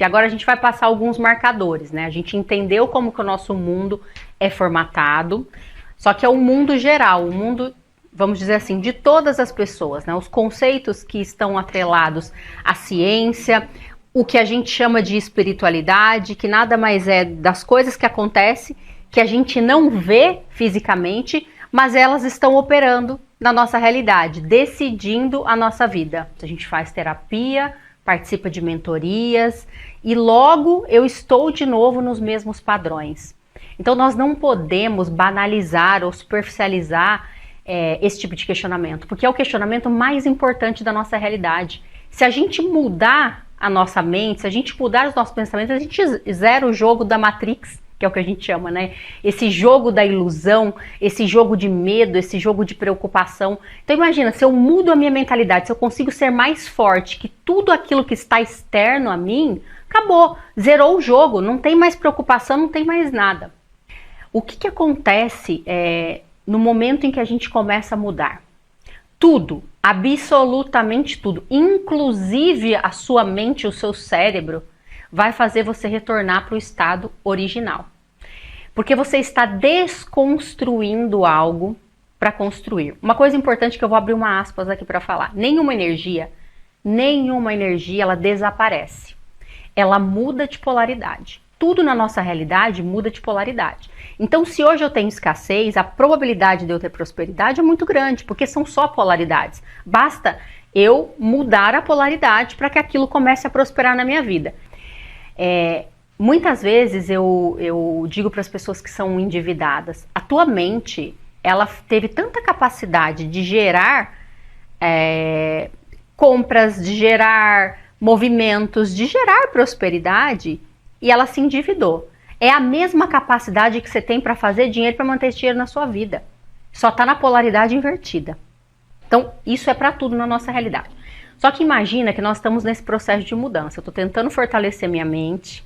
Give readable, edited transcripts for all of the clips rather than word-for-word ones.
E agora a gente vai passar alguns marcadores, né? A gente entendeu como que o nosso mundo é formatado, só que é o mundo geral, o mundo, vamos dizer assim, de todas as pessoas, né? Os conceitos que estão atrelados à ciência, o que a gente chama de espiritualidade, que nada mais é das coisas que acontecem, que a gente não vê fisicamente, mas elas estão operando na nossa realidade, decidindo a nossa vida. A gente faz terapia, participa de mentorias e logo eu estou de novo nos mesmos padrões. Então nós não podemos banalizar ou superficializar esse tipo de questionamento, porque é o questionamento mais importante da nossa realidade. Se a gente mudar a nossa mente, se a gente mudar os nossos pensamentos, a gente zera o jogo da Matrix, que é o que a gente chama, né? Esse jogo da ilusão, esse jogo de medo, esse jogo de preocupação. Então imagina, se eu mudo a minha mentalidade, se eu consigo ser mais forte que tudo aquilo que está externo a mim, acabou, zerou o jogo, não tem mais preocupação, não tem mais nada. O que acontece no momento em que a gente começa a mudar? Tudo, absolutamente tudo, inclusive a sua mente, o seu cérebro, vai fazer você retornar para o estado original. Porque você está desconstruindo algo para construir. Uma coisa importante que eu vou abrir uma aspas aqui para falar. Nenhuma energia, ela desaparece. Ela muda de polaridade. Tudo na nossa realidade muda de polaridade. Então, se hoje eu tenho escassez, a probabilidade de eu ter prosperidade é muito grande, porque são só polaridades. Basta eu mudar a polaridade para que aquilo comece a prosperar na minha vida. Muitas vezes eu digo para as pessoas que são endividadas, a tua mente, ela teve tanta capacidade de gerar compras, de gerar movimentos, de gerar prosperidade, e ela se endividou. É a mesma capacidade que você tem para fazer dinheiro, para manter esse dinheiro na sua vida. Só está na polaridade invertida. Então, isso é para tudo na nossa realidade. Só que imagina que nós estamos nesse processo de mudança. Eu estou tentando fortalecer minha mente.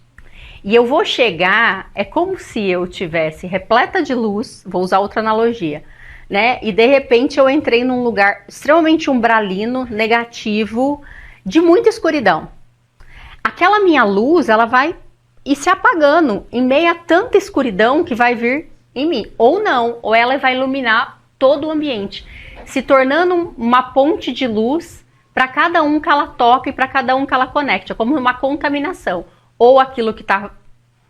E eu vou chegar, é como se eu tivesse repleta de luz, vou usar outra analogia, né? E de repente eu entrei num lugar extremamente umbralino, negativo, de muita escuridão. Aquela minha luz, ela vai ir se apagando em meio a tanta escuridão que vai vir em mim. Ou não, ou ela vai iluminar todo o ambiente, se tornando uma ponte de luz para cada um que ela toca e para cada um que ela conecta, é como uma contaminação. Ou aquilo que está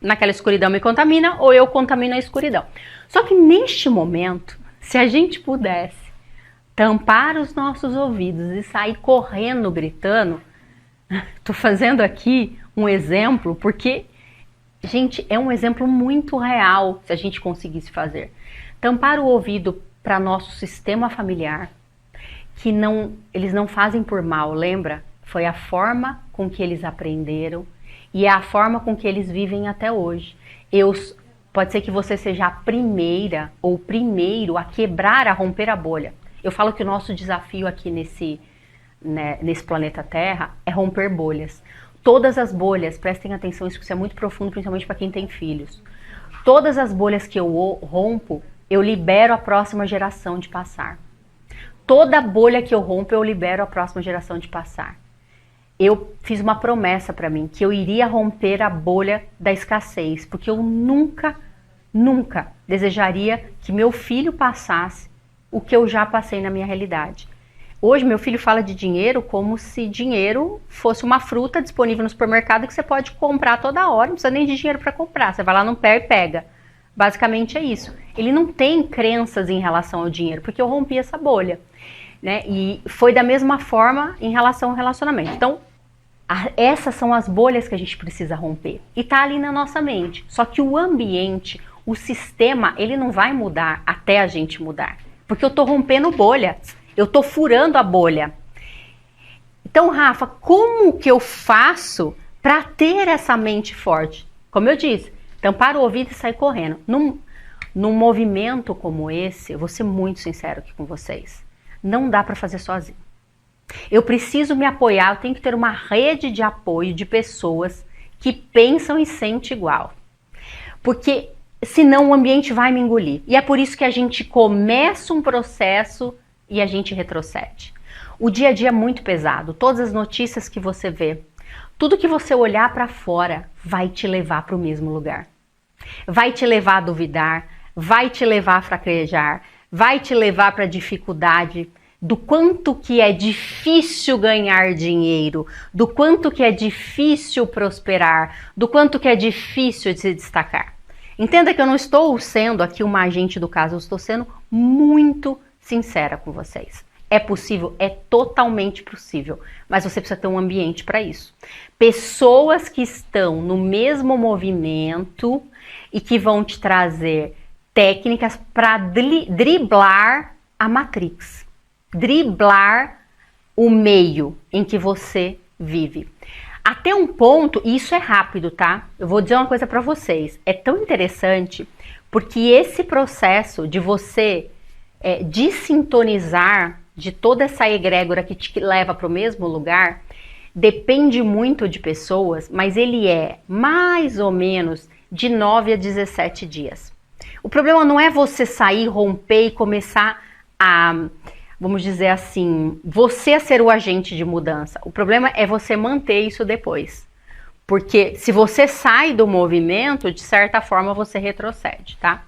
naquela escuridão me contamina, ou eu contamino a escuridão. Só que neste momento, se a gente pudesse tampar os nossos ouvidos e sair correndo, gritando, estou fazendo aqui um exemplo, porque, gente, é um exemplo muito real se a gente conseguisse fazer. Tampar o ouvido para nosso sistema familiar, que eles não fazem por mal, lembra? Foi a forma com que eles aprenderam e é a forma com que eles vivem até hoje. Pode ser que você seja a primeira ou o primeiro a quebrar, a romper a bolha. Eu falo que o nosso desafio aqui nesse planeta Terra é romper bolhas. Todas as bolhas, prestem atenção, isso é muito profundo, principalmente para quem tem filhos. Todas as bolhas que eu rompo, eu libero a próxima geração de passar. Toda bolha que eu rompo, eu libero a próxima geração de passar. Eu fiz uma promessa para mim, que eu iria romper a bolha da escassez, porque eu nunca desejaria que meu filho passasse o que eu já passei na minha realidade. Hoje meu filho fala de dinheiro como se dinheiro fosse uma fruta disponível no supermercado que você pode comprar toda hora, não precisa nem de dinheiro para comprar, você vai lá no pé e pega. Basicamente é isso. Ele não tem crenças em relação ao dinheiro, porque eu rompi essa bolha, né? E foi da mesma forma em relação ao relacionamento. Então, essas são as bolhas que a gente precisa romper. E tá ali na nossa mente. Só que o ambiente, o sistema, ele não vai mudar até a gente mudar. Porque eu tô rompendo bolha. Eu tô furando a bolha. Então, Rafa, como que eu faço para ter essa mente forte? Como eu disse, tampar o ouvido e sair correndo. Num movimento como esse, eu vou ser muito sincero aqui com vocês, não dá para fazer sozinho. Eu preciso me apoiar, eu tenho que ter uma rede de apoio de pessoas que pensam e sentem igual. Porque senão o ambiente vai me engolir. E é por isso que a gente começa um processo e a gente retrocede. O dia a dia é muito pesado, todas as notícias que você vê, Tudo que você olhar para fora vai te levar para o mesmo lugar. Vai te levar a duvidar, vai te levar a fraquejar, vai te levar para a dificuldade do quanto que é difícil ganhar dinheiro, do quanto que é difícil prosperar, do quanto que é difícil se destacar. Entenda que eu não estou sendo aqui uma agente do caso, eu estou sendo muito sincera com vocês. É possível? É totalmente possível, mas você precisa ter um ambiente para isso. Pessoas que estão no mesmo movimento e que vão te trazer técnicas para driblar a matrix, driblar o meio em que você vive. Até um ponto, e isso é rápido, tá? Eu vou dizer uma coisa para vocês, é tão interessante porque esse processo de você desintonizar de toda essa egrégora que te leva para o mesmo lugar, depende muito de pessoas, mas ele é mais ou menos de 9 a 17 dias. O problema não é você sair, romper e começar a, vamos dizer assim, você a ser o agente de mudança. O problema é você manter isso depois. Porque se você sai do movimento, de certa forma você retrocede, tá?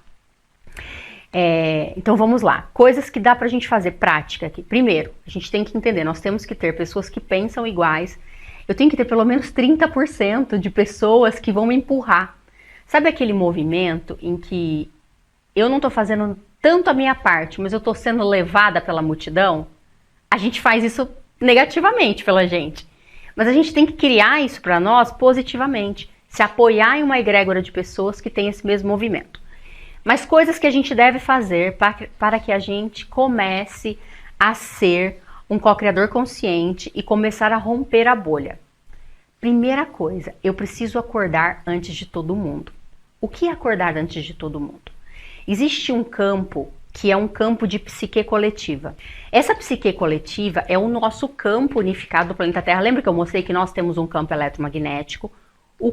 Então vamos lá, coisas que dá pra gente fazer prática aqui. Primeiro, a gente tem que entender, nós temos que ter pessoas que pensam iguais. Eu tenho que ter pelo menos 30% de pessoas que vão me empurrar. Sabe aquele movimento em que eu não tô fazendo tanto a minha parte, mas eu tô sendo levada pela multidão? A gente faz isso negativamente pela gente. Mas a gente tem que criar isso pra nós positivamente. Se apoiar em uma egrégora de pessoas que tem esse mesmo movimento. Mas coisas que a gente deve fazer para que a gente comece a ser um co-criador consciente e começar a romper a bolha. Primeira coisa, eu preciso acordar antes de todo mundo. O que é acordar antes de todo mundo? Existe um campo que é um campo de psique coletiva. Essa psique coletiva é o nosso campo unificado do planeta Terra. Lembra que eu mostrei que nós temos um campo eletromagnético? O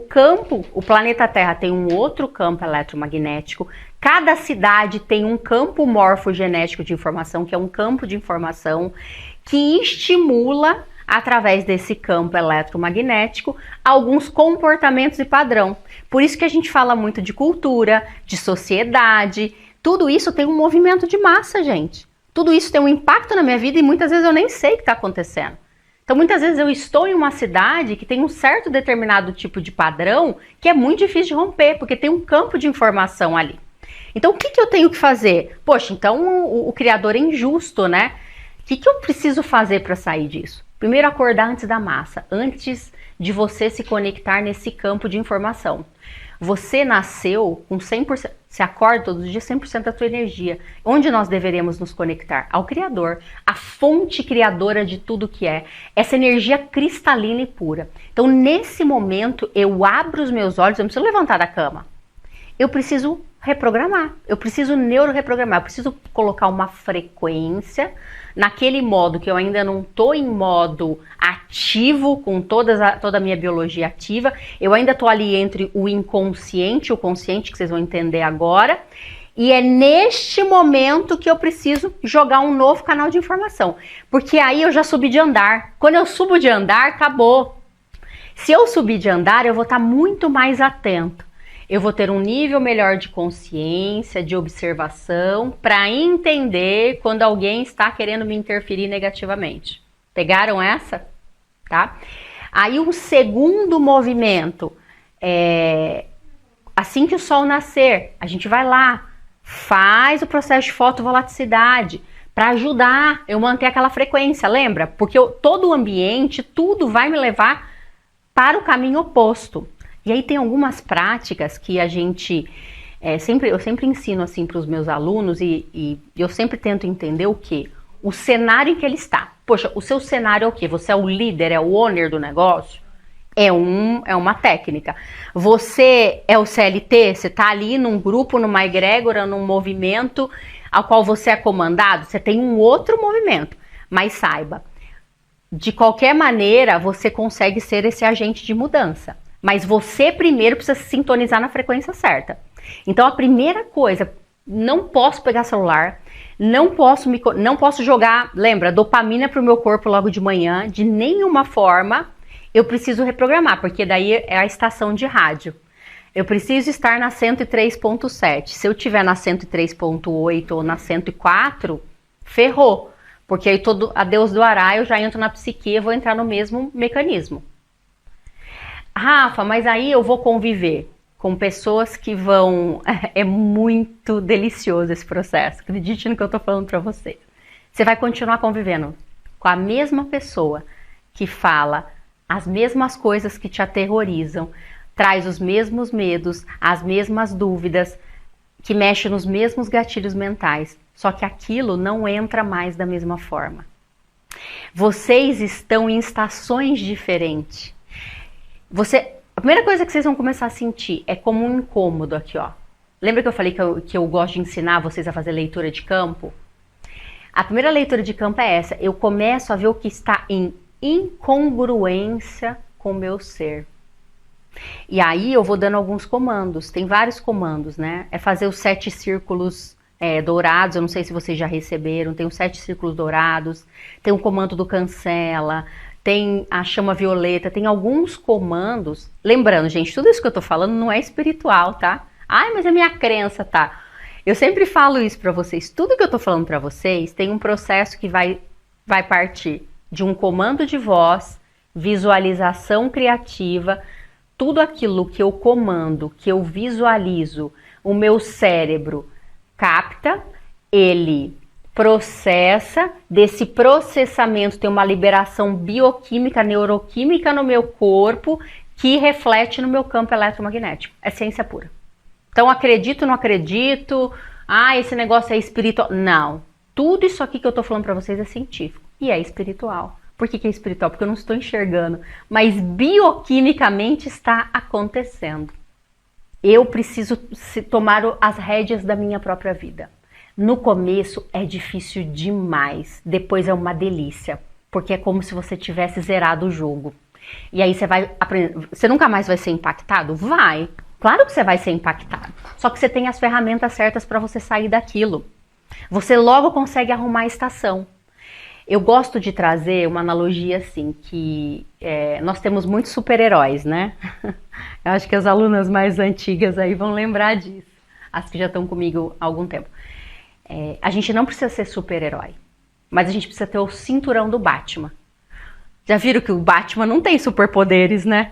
planeta Terra tem um outro campo eletromagnético. Cada cidade tem um campo morfogenético de informação, que é um campo de informação que estimula, através desse campo eletromagnético, alguns comportamentos e padrão. Por isso que a gente fala muito de cultura, de sociedade. Tudo isso tem um movimento de massa, gente. Tudo isso tem um impacto na minha vida e muitas vezes eu nem sei o que está acontecendo. Então, muitas vezes eu estou em uma cidade que tem um certo determinado tipo de padrão que é muito difícil de romper, porque tem um campo de informação ali. Então, o que eu tenho que fazer? Poxa, então o criador é injusto, né? O que eu preciso fazer para sair disso? Primeiro, acordar antes da massa, antes de você se conectar nesse campo de informação. Você nasceu com 100%, você acorda todos os dias 100% da tua energia. Onde nós deveremos nos conectar? Ao Criador, a fonte criadora de tudo que é, essa energia cristalina e pura. Então, nesse momento, eu abro os meus olhos, eu não preciso levantar da cama. Eu preciso reprogramar, eu preciso neuroreprogramar, eu preciso colocar uma frequência naquele modo que eu ainda não estou em modo ativo, com toda a minha biologia ativa, eu ainda estou ali entre o inconsciente e o consciente, que vocês vão entender agora, e é neste momento que eu preciso jogar um novo canal de informação, porque aí eu já subi de andar. Quando eu subo de andar, acabou. Se eu subir de andar, eu vou estar muito mais atento. Eu vou ter um nível melhor de consciência, de observação, para entender quando alguém está querendo me interferir negativamente. Pegaram essa? Tá? Aí o segundo movimento, assim que o sol nascer, a gente vai lá, faz o processo de fotovolaticidade para ajudar eu manter aquela frequência, lembra? Porque todo o ambiente, tudo vai me levar para o caminho oposto. E aí tem algumas práticas que a gente, eu sempre ensino assim para os meus alunos e eu sempre tento entender o quê? O cenário em que ele está. Poxa, o seu cenário é o quê? Você é o líder, é o owner do negócio? É uma técnica. Você é o CLT, você está ali num grupo, numa egrégora, num movimento ao qual você é comandado, você tem um outro movimento. Mas saiba, de qualquer maneira você consegue ser esse agente de mudança. Mas você primeiro precisa se sintonizar na frequência certa. Então a primeira coisa, não posso pegar celular, não posso jogar, lembra, dopamina para o meu corpo logo de manhã, de nenhuma forma. Eu preciso reprogramar, porque daí é a estação de rádio. Eu preciso estar na 103.7. Se eu estiver na 103.8 ou na 104, ferrou. Porque aí a Deus do Ará, eu já entro na psique e vou entrar no mesmo mecanismo. Rafa, mas aí eu vou conviver com pessoas que vão... É muito delicioso esse processo. Acredite no que eu tô falando pra vocês. Você vai continuar convivendo com a mesma pessoa que fala as mesmas coisas que te aterrorizam, traz os mesmos medos, as mesmas dúvidas, que mexe nos mesmos gatilhos mentais. Só que aquilo não entra mais da mesma forma. Vocês estão em estações diferentes. A primeira coisa que vocês vão começar a sentir é como um incômodo aqui, ó. Lembra que eu falei que eu gosto de ensinar vocês a fazer leitura de campo? A primeira leitura de campo é essa. Eu começo a ver o que está em incongruência com o meu ser. E aí eu vou dando alguns comandos. Tem vários comandos, né? É fazer os 7 círculos dourados. Eu não sei se vocês já receberam. Tem os 7 círculos dourados. Tem o comando do cancela. Tem a chama violeta. Tem alguns comandos. Lembrando, gente, tudo isso que eu tô falando não é espiritual, tá? Ai, mas é minha crença, tá? Eu sempre falo isso pra vocês. Tudo que eu tô falando pra vocês tem um processo que vai partir de um comando de voz, visualização criativa, tudo aquilo que eu comando, que eu visualizo, o meu cérebro capta, ele processa, desse processamento tem uma liberação bioquímica, neuroquímica no meu corpo, que reflete no meu campo eletromagnético. É ciência pura. Então, acredito, não acredito, esse negócio é espiritual. Não. Tudo isso aqui que eu tô falando pra vocês é científico e é espiritual. Por que é espiritual? Porque eu não estou enxergando, mas bioquimicamente está acontecendo. Eu preciso tomar as rédeas da minha própria vida. No começo é difícil demais, depois é uma delícia, porque é como se você tivesse zerado o jogo. E aí você vai aprender. Você nunca mais vai ser impactado? Vai. Claro que você vai ser impactado. Só que você tem as ferramentas certas para você sair daquilo. Você logo consegue arrumar a estação. Eu gosto de trazer uma analogia assim, que nós temos muitos super-heróis, né? Eu acho que as alunas mais antigas aí vão lembrar disso. As que já estão comigo há algum tempo. A gente não precisa ser super-herói, mas a gente precisa ter o cinturão do Batman. Já viram que o Batman não tem superpoderes, né?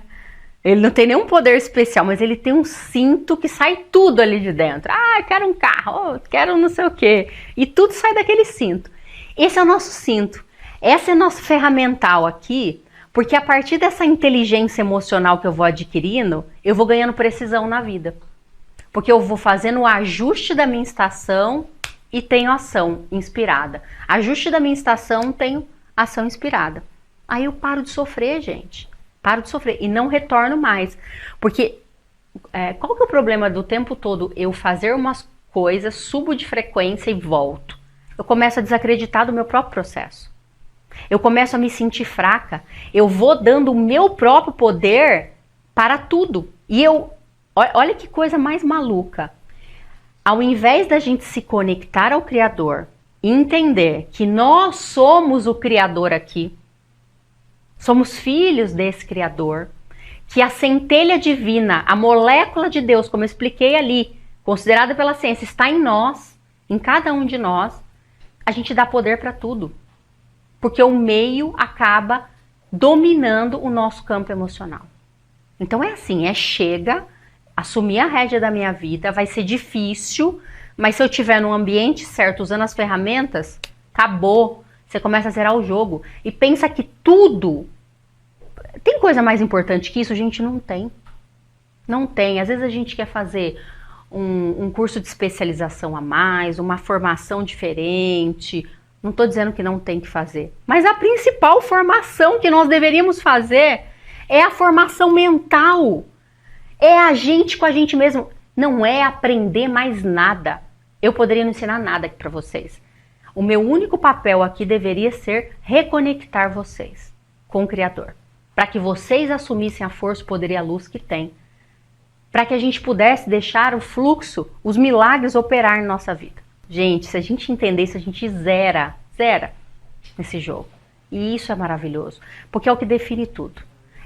Ele não tem nenhum poder especial, mas ele tem um cinto que sai tudo ali de dentro. Eu quero um carro, quero não sei o quê. E tudo sai daquele cinto. Esse é o nosso cinto. Essa é a nossa ferramental aqui, porque a partir dessa inteligência emocional que eu vou adquirindo, eu vou ganhando precisão na vida. Porque eu vou fazendo o ajuste da minha estação e tenho ação inspirada. Ajuste da minha estação, tenho ação inspirada. Aí eu paro de sofrer, gente. Paro de sofrer e não retorno mais. Porque qual que é o problema do tempo todo eu fazer umas coisas, subo de frequência e volto? Eu começo a desacreditar do meu próprio processo. Eu começo a me sentir fraca. Eu vou dando o meu próprio poder para tudo. E olha que coisa mais maluca. Ao invés da gente se conectar ao Criador e entender que nós somos o Criador aqui, somos filhos desse Criador, que a centelha divina, a molécula de Deus, como eu expliquei ali, considerada pela ciência, está em nós, em cada um de nós, a gente dá poder para tudo. Porque o meio acaba dominando o nosso campo emocional. Então é assim, chega, assumir a rédea da minha vida, vai ser difícil, mas se eu estiver no ambiente certo, usando as ferramentas, acabou. Você começa a zerar o jogo e pensa que tudo... Tem coisa mais importante que isso? Gente, não tem. Não tem. Às vezes a gente quer fazer um curso de especialização a mais, uma formação diferente. Não estou dizendo que não tem que fazer. Mas a principal formação que nós deveríamos fazer é a formação mental. É a gente com a gente mesmo. Não é aprender mais nada. Eu poderia não ensinar nada aqui para vocês. O meu único papel aqui deveria ser reconectar vocês com o Criador. Para que vocês assumissem a força, o poder e a luz que tem. Para que a gente pudesse deixar o fluxo, os milagres operar em nossa vida. Gente, se a gente entender isso, a gente zera nesse jogo. E isso é maravilhoso. Porque é o que define tudo.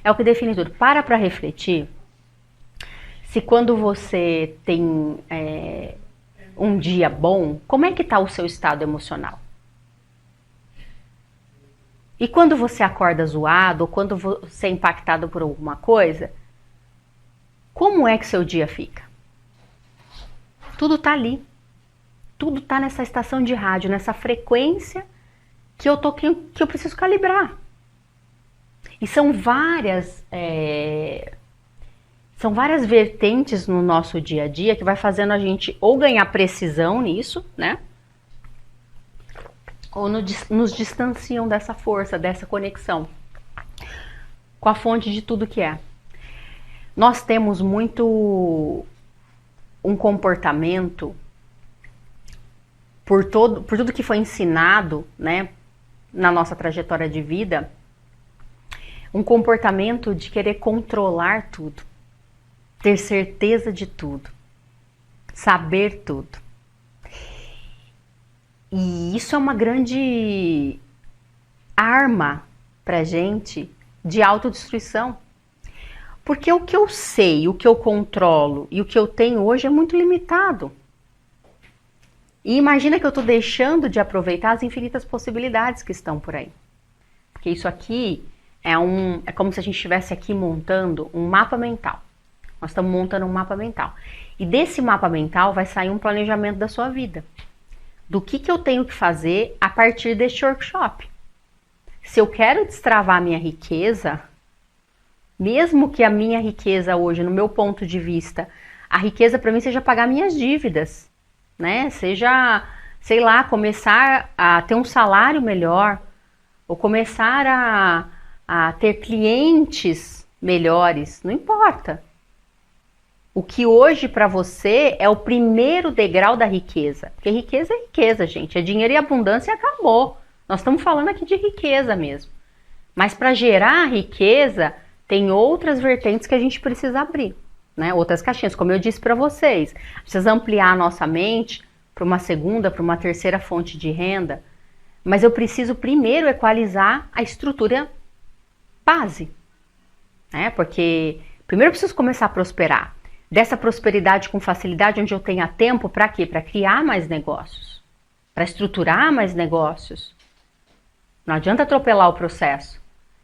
é o que define tudo. Para refletir se quando você tem um dia bom, como é que está o seu estado emocional? E quando você acorda zoado, ou quando você é impactado por alguma coisa, como é que seu dia fica? Tudo tá ali. Tudo tá nessa estação de rádio, nessa frequência que eu preciso calibrar. E são várias vertentes no nosso dia a dia que vai fazendo a gente ou ganhar precisão nisso, né? Ou nos distanciam dessa força, dessa conexão com a fonte de tudo que é. Nós temos muito um comportamento por tudo que foi ensinado, né, na nossa trajetória de vida, um comportamento de querer controlar tudo, ter certeza de tudo, saber tudo. E isso é uma grande arma pra gente de autodestruição. Porque o que eu sei, o que eu controlo e o que eu tenho hoje é muito limitado. E imagina que eu estou deixando de aproveitar as infinitas possibilidades que estão por aí. Porque isso aqui é como se a gente estivesse aqui montando um mapa mental. Nós estamos montando um mapa mental. E desse mapa mental vai sair um planejamento da sua vida. Do que eu tenho que fazer a partir deste workshop. Se eu quero destravar a minha riqueza, mesmo que a minha riqueza hoje, no meu ponto de vista, a riqueza para mim seja pagar minhas dívidas, né? Seja, sei lá, começar a ter um salário melhor, ou começar a ter clientes melhores, não importa. O que hoje para você é o primeiro degrau da riqueza. Porque riqueza é riqueza, gente. É dinheiro e abundância e acabou. Nós estamos falando aqui de riqueza mesmo. Mas para gerar riqueza, tem outras vertentes que a gente precisa abrir, né? Outras caixinhas, como eu disse para vocês. Precisa ampliar a nossa mente para uma segunda, para uma terceira fonte de renda. Mas eu preciso primeiro equalizar a estrutura base, né? Porque primeiro eu preciso começar a prosperar. Dessa prosperidade com facilidade, onde eu tenha tempo para quê? Para criar mais negócios, para estruturar mais negócios. Não adianta atropelar o processo.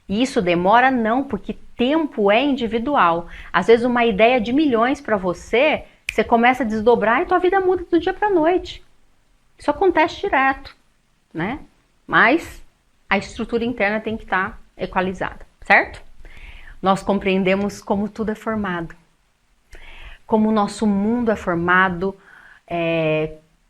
E isso demora não, porque tempo é individual. Às vezes uma ideia de milhões para você, você começa a desdobrar e tua vida muda do dia para a noite. Isso acontece direto, né? Mas a estrutura interna tem que estar equalizada, certo? Nós compreendemos como tudo é formado. Como o nosso mundo é formado,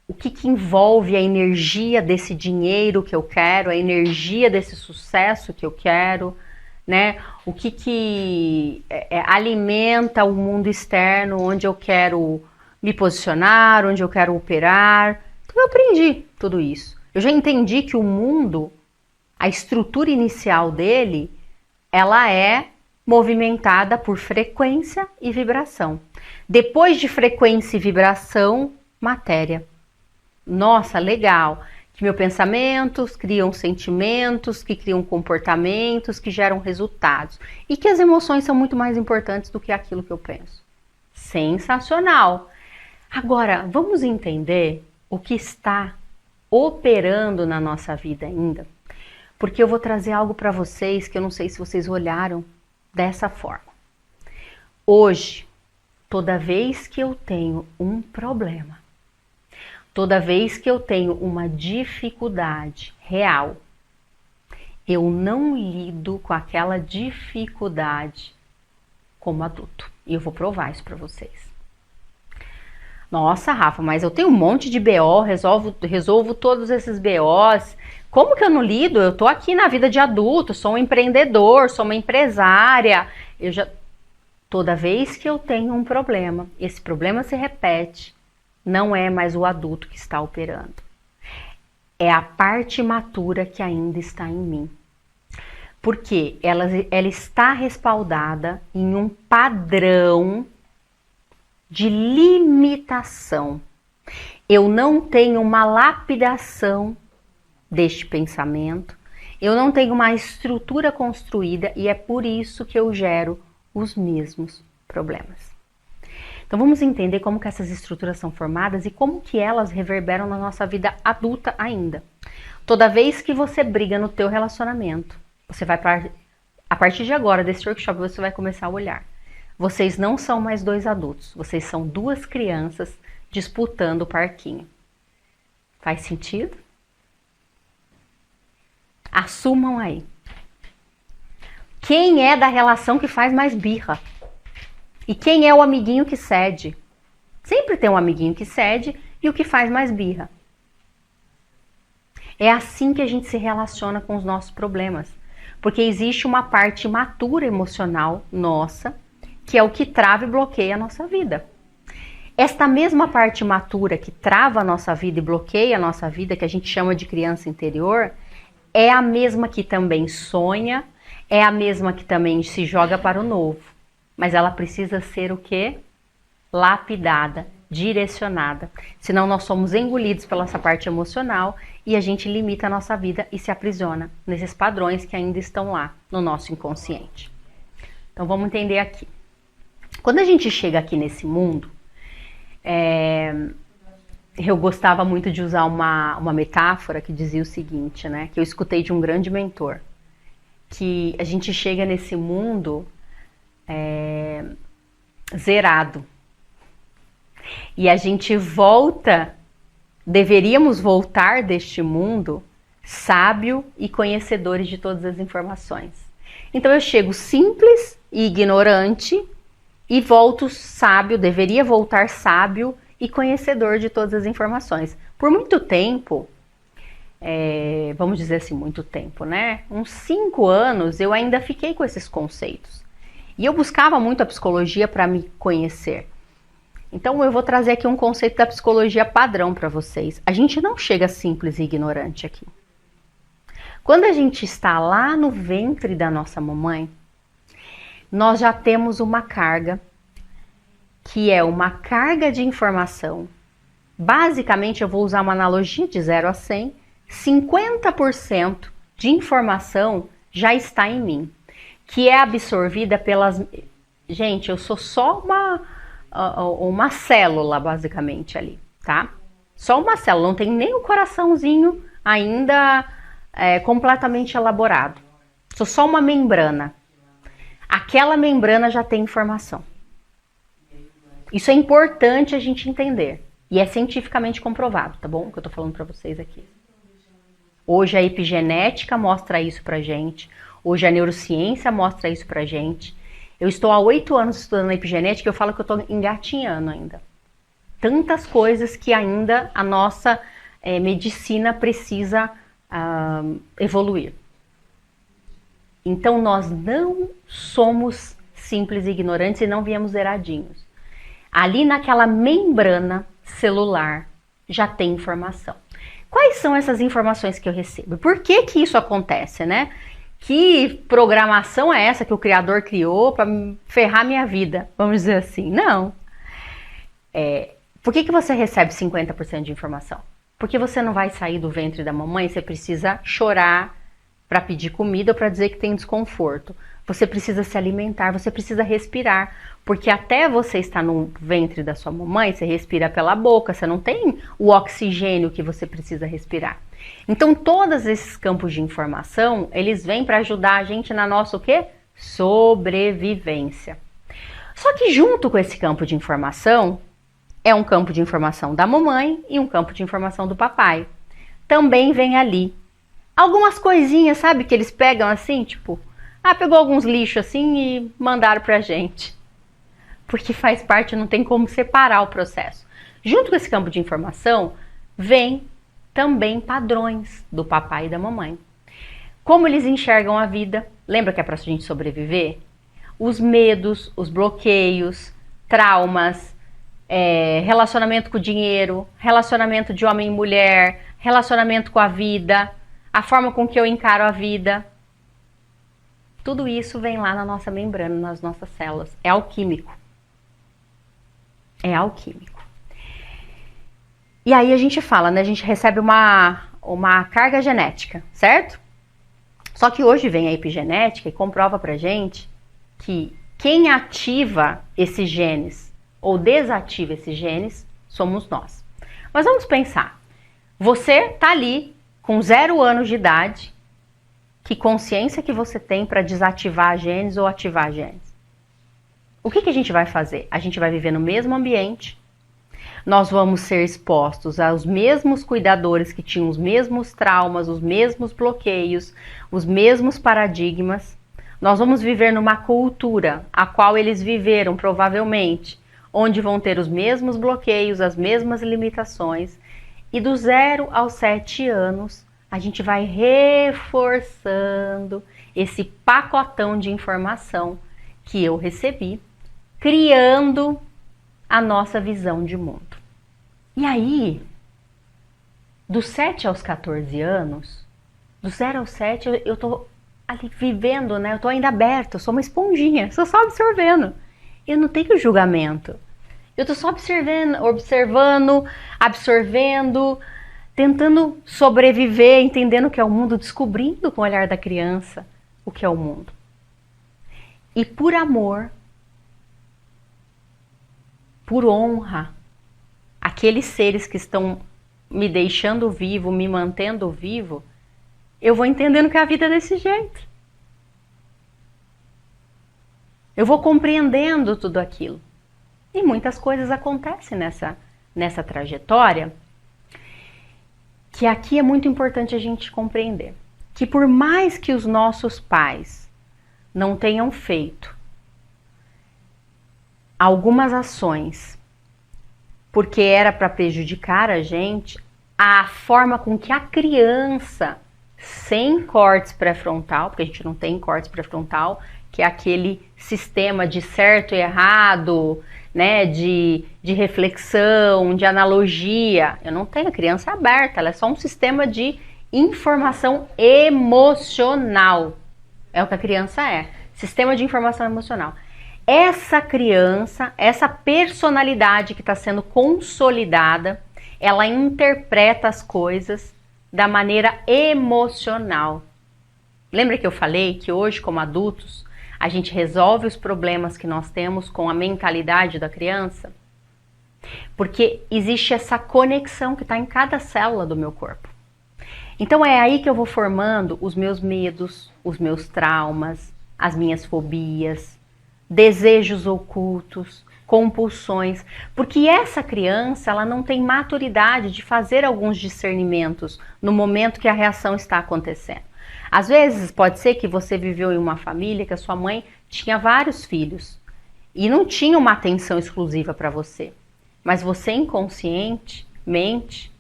o que envolve a energia desse dinheiro que eu quero, a energia desse sucesso que eu quero, né? O que alimenta o mundo externo, onde eu quero me posicionar, onde eu quero operar. Então eu aprendi tudo isso. Eu já entendi que o mundo, a estrutura inicial dele, ela é movimentada por frequência e vibração. Depois de frequência e vibração, matéria. Nossa, legal. Que meus pensamentos criam sentimentos, que criam comportamentos, que geram resultados. E que as emoções são muito mais importantes do que aquilo que eu penso. Sensacional! Agora, vamos entender o que está operando na nossa vida ainda? Porque eu vou trazer algo para vocês que eu não sei se vocês olharam dessa forma. Hoje, toda vez que eu tenho um problema, toda vez que eu tenho uma dificuldade real, eu não lido com aquela dificuldade como adulto. E eu vou provar isso para vocês. Nossa, Rafa, mas eu tenho um monte de BO, resolvo todos esses BOs. Como que eu não lido? Eu tô aqui na vida de adulto, sou um empreendedor, sou uma empresária. Toda vez que eu tenho um problema, esse problema se repete, não é mais o adulto que está operando. É a parte imatura que ainda está em mim. Porque ela está respaldada em um padrão de limitação. Eu não tenho uma lapidação deste pensamento, Eu não tenho uma estrutura construída e é por isso que eu gero os mesmos problemas. Então vamos entender como que essas estruturas são formadas e como que elas reverberam na nossa vida adulta ainda. Toda vez que você briga no teu relacionamento, você vai a partir de agora desse workshop você vai começar a olhar. Vocês não são mais dois adultos, vocês são duas crianças disputando o parquinho. Faz sentido? Assumam aí. Quem é da relação que faz mais birra? E quem é o amiguinho que cede? Sempre tem um amiguinho que cede e o que faz mais birra. É assim que a gente se relaciona com os nossos problemas. Porque existe uma parte matura emocional nossa, que é o que trava e bloqueia a nossa vida. Esta mesma parte matura que trava a nossa vida e bloqueia a nossa vida, que a gente chama de criança interior, é a mesma que também sonha, é a mesma que também se joga para o novo. Mas ela precisa ser o quê? Lapidada, direcionada. Senão nós somos engolidos pela essa parte emocional e a gente limita a nossa vida e se aprisiona nesses padrões que ainda estão lá no nosso inconsciente. Então vamos entender aqui. Quando a gente chega aqui nesse mundo, eu gostava muito de usar uma metáfora que dizia o seguinte, né? Que eu escutei de um grande mentor. Que a gente chega nesse mundo zerado. E a gente deveríamos voltar deste mundo sábio e conhecedores de todas as informações. Então eu chego simples e ignorante e volto sábio, deveria voltar sábio e conhecedor de todas as informações. Por muito tempo, vamos dizer assim, muito tempo, né? Uns 5 anos eu ainda fiquei com esses conceitos. E eu buscava muito a psicologia para me conhecer. Então eu vou trazer aqui um conceito da psicologia padrão para vocês. A gente não chega simples e ignorante aqui. Quando a gente está lá no ventre da nossa mamãe, nós já temos uma carga, que é uma carga de informação. Basicamente, eu vou usar uma analogia de 0 a 100, 50% de informação já está em mim, que é absorvida pelas... Gente, eu sou só uma célula, basicamente, ali, tá? Só uma célula, não tem nem o coraçãozinho ainda completamente elaborado. Sou só uma membrana. Aquela membrana já tem informação. Isso é importante a gente entender. E é cientificamente comprovado, tá bom? O que eu tô falando pra vocês aqui. Hoje a epigenética mostra isso pra gente. Hoje a neurociência mostra isso pra gente. Eu estou há 8 anos estudando epigenética e eu falo que eu estou engatinhando ainda. Tantas coisas que ainda a nossa medicina precisa evoluir. Então nós não somos simples e ignorantes e não viemos zeradinhos. Ali naquela membrana celular já tem informação. Quais são essas informações que eu recebo? Por que que isso acontece, né? Que programação é essa que o Criador criou para ferrar minha vida? Vamos dizer assim. Não. Por que que você recebe 50% de informação? Porque você não vai sair do ventre da mamãe, você precisa chorar para pedir comida ou para dizer que tem desconforto. Você precisa se alimentar, você precisa respirar. Porque até você estar no ventre da sua mamãe, você respira pela boca, você não tem o oxigênio que você precisa respirar. Então, todos esses campos de informação, eles vêm para ajudar a gente na nossa o quê? Sobrevivência. Só que junto com esse campo de informação, é um campo de informação da mamãe e um campo de informação do papai. Também vem ali algumas coisinhas, sabe, que eles pegam assim, tipo, pegou alguns lixos assim e mandaram pra gente. Porque faz parte, não tem como separar o processo. Junto com esse campo de informação, vem também padrões do papai e da mamãe. Como eles enxergam a vida, lembra que é pra gente sobreviver? Os medos, os bloqueios, traumas, relacionamento com o dinheiro, relacionamento de homem e mulher, relacionamento com a vida, a forma com que eu encaro a vida. Tudo isso vem lá na nossa membrana, nas nossas células. É alquímico. É alquímico. E aí a gente fala, né? A gente recebe uma carga genética, certo? Só que hoje vem a epigenética e comprova pra gente que quem ativa esses genes ou desativa esses genes somos nós. Mas vamos pensar, você tá ali com 0 anos de idade, que consciência que você tem para desativar genes ou ativar genes? O que a gente vai fazer? A gente vai viver no mesmo ambiente, nós vamos ser expostos aos mesmos cuidadores que tinham os mesmos traumas, os mesmos bloqueios, os mesmos paradigmas. Nós vamos viver numa cultura a qual eles viveram, provavelmente, onde vão ter os mesmos bloqueios, as mesmas limitações. E do 0 aos 7 anos, a gente vai reforçando esse pacotão de informação que eu recebi, criando a nossa visão de mundo. E aí, dos 7 aos 14 anos, do 0 aos 7, eu tô ali vivendo, né? Eu tô ainda aberta, eu sou uma esponjinha, só absorvendo. Eu não tenho julgamento. Eu tô só observando, absorvendo, tentando sobreviver, entendendo o que é o mundo, descobrindo com o olhar da criança o que é o mundo. E por amor, por honra, aqueles seres que estão me deixando vivo, me mantendo vivo, eu vou entendendo que a vida é desse jeito. Eu vou compreendendo tudo aquilo. E muitas coisas acontecem nessa trajetória, que aqui é muito importante a gente compreender. Que por mais que os nossos pais não tenham feito algumas ações porque era para prejudicar a gente, a forma com que a criança, sem córtex pré-frontal, porque a gente não tem córtex pré-frontal, que é aquele sistema de certo e errado, né, de reflexão, de analogia. Eu não tenho, a criança é aberta, ela é só um sistema de informação emocional. É o que a criança é, sistema de informação emocional. Essa criança, essa personalidade que está sendo consolidada, ela interpreta as coisas da maneira emocional. Lembra que eu falei que hoje, como adultos, a gente resolve os problemas que nós temos com a mentalidade da criança? Porque existe essa conexão que está em cada célula do meu corpo. Então é aí que eu vou formando os meus medos, os meus traumas, as minhas fobias, desejos ocultos, compulsões, porque essa criança ela não tem maturidade de fazer alguns discernimentos no momento que a reação está acontecendo. Às vezes pode ser que você viveu em uma família que a sua mãe tinha vários filhos e não tinha uma atenção exclusiva para você, mas você inconscientemente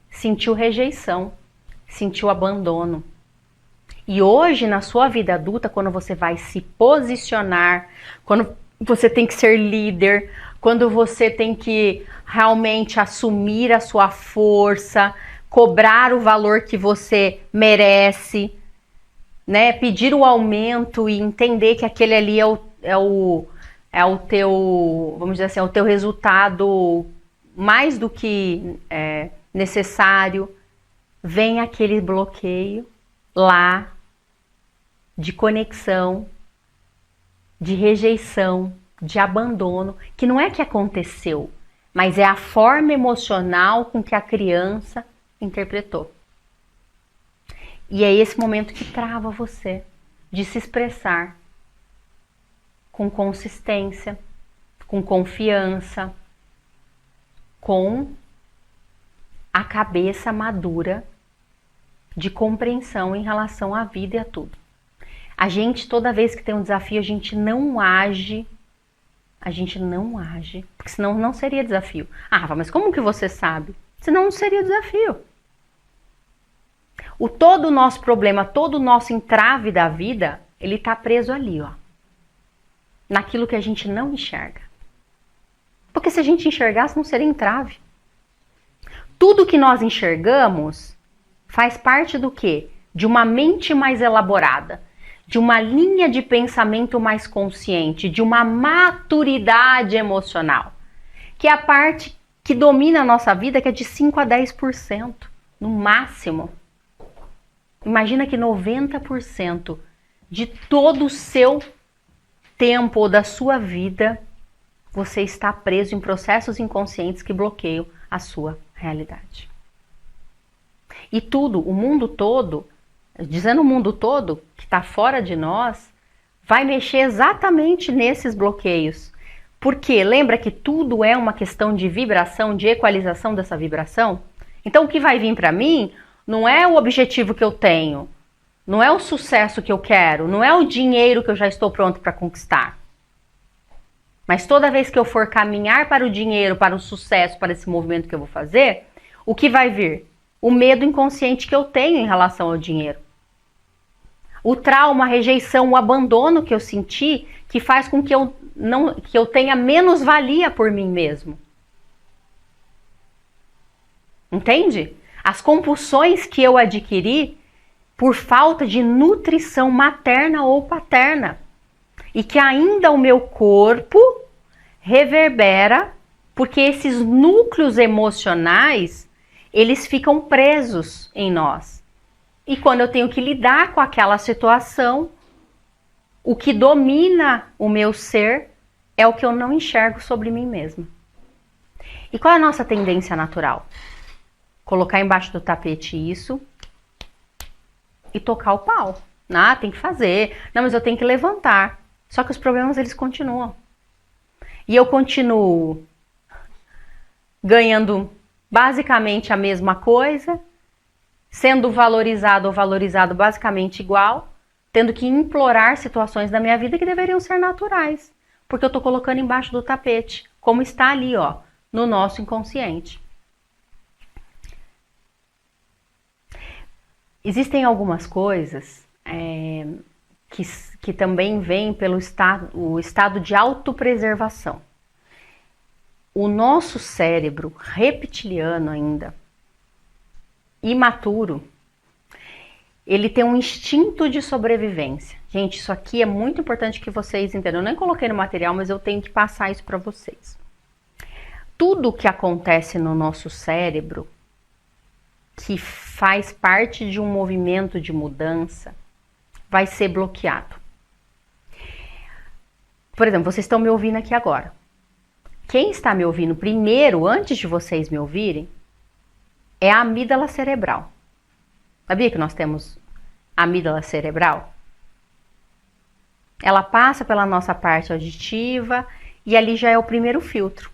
sentiu rejeição, sentiu abandono. E hoje, na sua vida adulta, quando você vai se posicionar, quando você tem que ser líder, quando você tem que realmente assumir a sua força, cobrar o valor que você merece, né? Pedir o aumento e entender que aquele ali é o teu, vamos dizer assim, é o teu resultado mais do que necessário, vem aquele bloqueio lá de conexão, de rejeição, de abandono, que não é que aconteceu, mas é a forma emocional com que a criança interpretou. E é esse momento que trava você de se expressar com consistência, com confiança, com a cabeça madura de compreensão em relação à vida e a tudo. A gente, toda vez que tem um desafio, a gente não age, porque senão não seria desafio. Ah, mas como que você sabe? Senão não seria desafio. Todo o nosso problema, todo o nosso entrave da vida, ele tá preso ali, ó. Naquilo que a gente não enxerga. Porque se a gente enxergasse, não seria entrave. Tudo que nós enxergamos faz parte do quê? De uma mente mais elaborada, de uma linha de pensamento mais consciente, de uma maturidade emocional, que é a parte que domina a nossa vida, que é de 5 a 10%, no máximo. Imagina que 90% de todo o seu tempo ou da sua vida, você está preso em processos inconscientes que bloqueiam a sua realidade. E tudo, o mundo todo, dizendo o mundo todo, que está fora de nós, vai mexer exatamente nesses bloqueios. Porque lembra que tudo é uma questão de vibração, de equalização dessa vibração? Então o que vai vir para mim não é o objetivo que eu tenho, não é o sucesso que eu quero, não é o dinheiro que eu já estou pronto para conquistar. Mas toda vez que eu for caminhar para o dinheiro, para o sucesso, para esse movimento que eu vou fazer, o que vai vir? O medo inconsciente que eu tenho em relação ao dinheiro. O trauma, a rejeição, o abandono que eu senti, que faz com que eu tenha menos valia por mim mesmo. Entende? As compulsões que eu adquiri por falta de nutrição materna ou paterna. E que ainda o meu corpo reverbera, porque esses núcleos emocionais, eles ficam presos em nós. E quando eu tenho que lidar com aquela situação, o que domina o meu ser é o que eu não enxergo sobre mim mesma. E qual é a nossa tendência natural? Colocar embaixo do tapete isso e tocar o pau. Ah, tem que fazer. Não, mas eu tenho que levantar. Só que os problemas, eles continuam. E eu continuo ganhando basicamente a mesma coisa, sendo valorizado ou valorizado basicamente igual, tendo que implorar situações da minha vida que deveriam ser naturais, porque eu estou colocando embaixo do tapete, como está ali, ó, no nosso inconsciente. Existem algumas coisas que também vêm pelo o estado de autopreservação. O nosso cérebro reptiliano ainda, imaturo, ele tem um instinto de sobrevivência. Gente, isso aqui é muito importante que vocês entendam. Eu nem coloquei no material, mas eu tenho que passar isso para vocês. Tudo que acontece no nosso cérebro, que faz parte de um movimento de mudança, vai ser bloqueado. Por exemplo, vocês estão me ouvindo aqui agora. Quem está me ouvindo primeiro, antes de vocês me ouvirem, é a amígdala cerebral. Sabia que nós temos amígdala cerebral? Ela passa pela nossa parte auditiva e ali já é o primeiro filtro.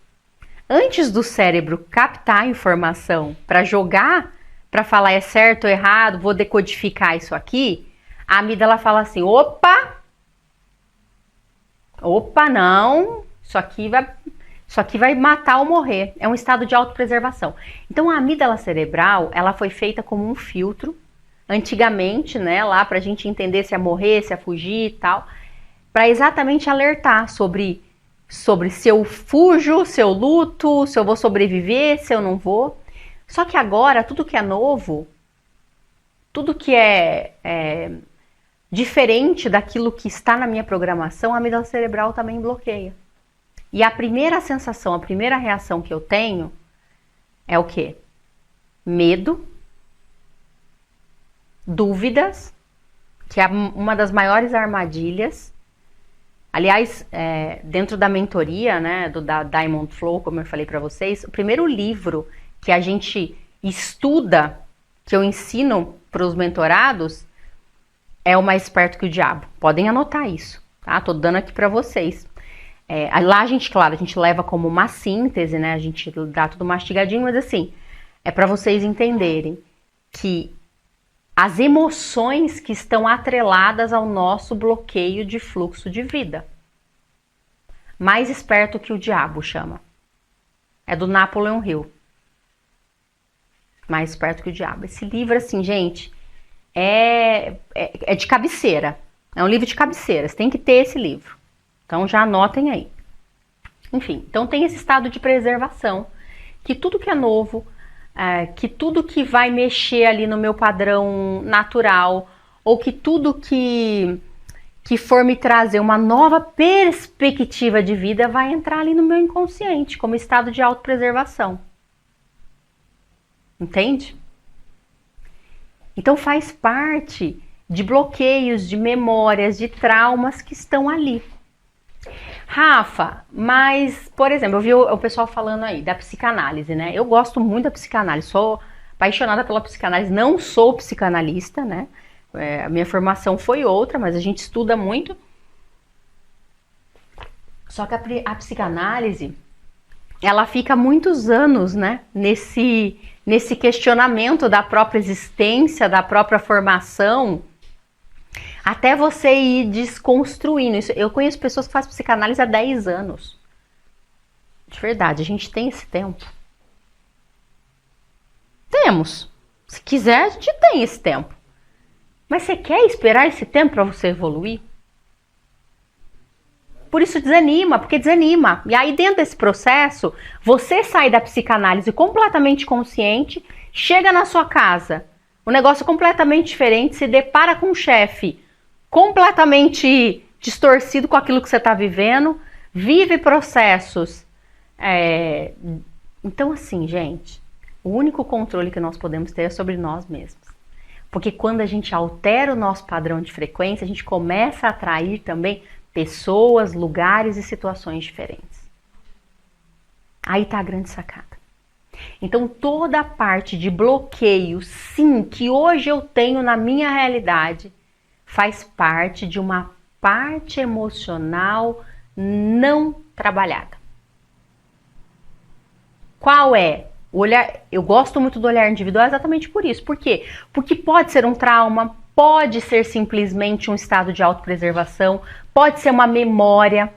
Antes do cérebro captar a informação para jogar, para falar é certo ou errado, vou decodificar isso aqui, a amígdala fala assim, opa, não, isso aqui vai matar ou morrer. É um estado de autopreservação. Então a amígdala cerebral, ela foi feita como um filtro, antigamente, né, lá pra gente entender se ia morrer, se ia fugir e tal, para exatamente alertar sobre se eu fujo, se eu luto, se eu vou sobreviver, se eu não vou. Só que agora, tudo que é novo, tudo que é diferente daquilo que está na minha programação, a amígdala cerebral também bloqueia. E a primeira sensação, a primeira reação que eu tenho é o quê? Medo, dúvidas, que é uma das maiores armadilhas. Aliás, dentro da mentoria, né, da Diamond Flow, como eu falei para vocês, o primeiro livro que a gente estuda, que eu ensino para os mentorados, é O Mais Esperto que o Diabo. Podem anotar isso, tá? Tô dando aqui para vocês. Lá a gente leva como uma síntese, né? A gente dá tudo mastigadinho, mas assim, é para vocês entenderem que as emoções que estão atreladas ao nosso bloqueio de fluxo de vida. Mais Esperto que o Diabo chama. É do Napoleon Hill. Mais Esperto que o Diabo. Esse livro, assim, gente, é de cabeceira. É um livro de cabeceira. Você tem que ter esse livro. Então já anotem aí. Enfim, então tem esse estado de preservação. Que tudo que é novo, que tudo que vai mexer ali no meu padrão natural, ou que tudo que for me trazer uma nova perspectiva de vida vai entrar ali no meu inconsciente, como estado de autopreservação. Entende? Então faz parte de bloqueios, de memórias, de traumas que estão ali. Rafa, mas, por exemplo, eu vi o pessoal falando aí da psicanálise, né? Eu gosto muito da psicanálise, sou apaixonada pela psicanálise, não sou psicanalista, né? A minha formação foi outra, mas a gente estuda muito. Só que a psicanálise, ela fica muitos anos, né? Nesse questionamento da própria existência, da própria formação, até você ir desconstruindo isso. Eu conheço pessoas que fazem psicanálise há 10 anos. De verdade, a gente tem esse tempo? Temos. Se quiser, a gente tem esse tempo. Mas você quer esperar esse tempo para você evoluir? Por isso desanima, porque desanima. E aí dentro desse processo, você sai da psicanálise completamente consciente, chega na sua casa, um negócio completamente diferente, se depara com um chefe completamente distorcido com aquilo que você está vivendo, vive processos. Então assim, gente, o único controle que nós podemos ter é sobre nós mesmos. Porque quando a gente altera o nosso padrão de frequência, a gente começa a atrair também pessoas, lugares e situações diferentes. Aí tá a grande sacada. Então toda a parte de bloqueio, sim, que hoje eu tenho na minha realidade, faz parte de uma parte emocional não trabalhada. Qual é? O olhar, eu gosto muito do olhar individual exatamente por isso. Por quê? Porque pode ser um trauma, pode ser simplesmente um estado de autopreservação, pode ser uma memória,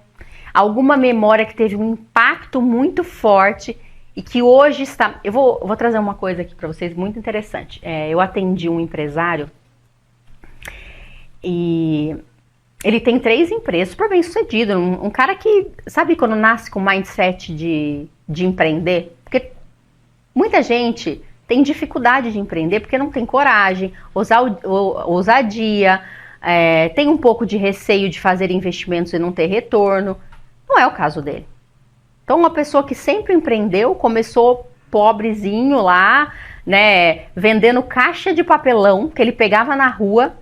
alguma memória que teve um impacto muito forte e que hoje está... Eu vou trazer uma coisa aqui para vocês muito interessante. Eu atendi um empresário e ele tem 3 empresas, super bem sucedido, um cara que, sabe quando nasce com mindset de empreender? Porque muita gente tem dificuldade de empreender porque não tem coragem, ousadia, tem um pouco de receio de fazer investimentos e não ter retorno. Não é o caso dele. Então, uma pessoa que sempre empreendeu, começou pobrezinho lá, né, vendendo caixa de papelão que ele pegava na rua,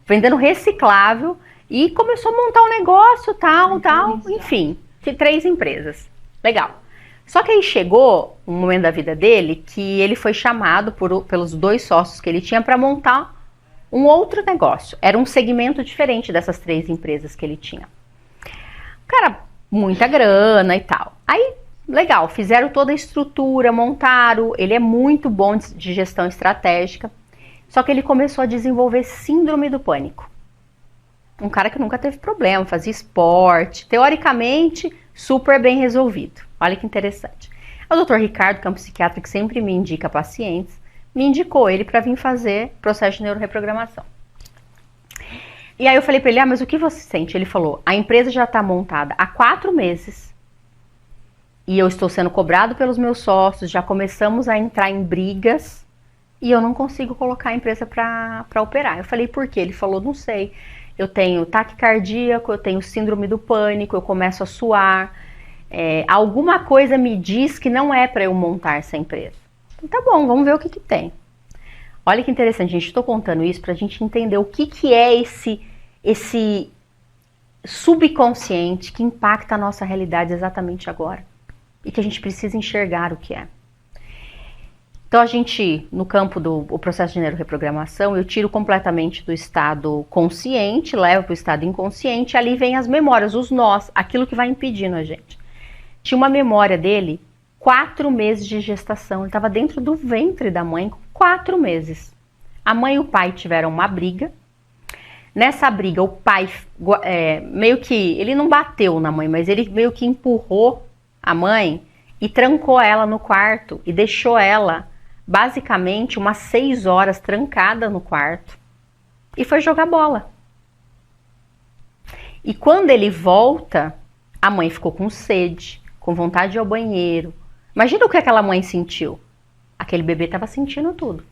vendendo reciclável e começou a montar um negócio, tal, enfim, 3 empresas. Legal. Só que aí chegou um momento da vida dele que ele foi chamado pelos 2 sócios que ele tinha para montar um outro negócio. Era um segmento diferente dessas 3 empresas que ele tinha. Cara, muita grana e tal. Aí, legal, fizeram toda a estrutura, montaram. Ele é muito bom de gestão estratégica. Só que ele começou a desenvolver síndrome do pânico. Um cara que nunca teve problema, fazia esporte, teoricamente super bem resolvido. Olha que interessante. O Dr. Ricardo, que é um psiquiatra que sempre me indica pacientes, me indicou ele para vir fazer processo de neuroreprogramação. E aí eu falei para ele, mas o que você sente? Ele falou, a empresa já está montada há 4 meses e eu estou sendo cobrado pelos meus sócios, já começamos a entrar em brigas e eu não consigo colocar a empresa para operar. Eu falei, por quê? Ele falou, não sei, eu tenho ataque cardíaco, eu tenho síndrome do pânico, eu começo a suar, alguma coisa me diz que não é para eu montar essa empresa. Então, tá bom, vamos ver o que tem. Olha que interessante, gente, estou contando isso para a gente entender o que é esse subconsciente que impacta a nossa realidade exatamente agora e que a gente precisa enxergar o que é. Então a gente, no campo do processo de neuroreprogramação, eu tiro completamente do estado consciente, levo para o estado inconsciente, ali vem as memórias, os nós, aquilo que vai impedindo a gente. Tinha uma memória dele, 4 meses de gestação, ele estava dentro do ventre da mãe, 4 meses. A mãe e o pai tiveram uma briga. Nessa briga, o pai meio que, ele não bateu na mãe, mas ele meio que empurrou a mãe e trancou ela no quarto e deixou ela basicamente umas 6 horas trancada no quarto e foi jogar bola. E quando ele volta, a mãe ficou com sede, com vontade de ir ao banheiro. Imagina o que aquela mãe sentiu. Aquele bebê estava sentindo tudo.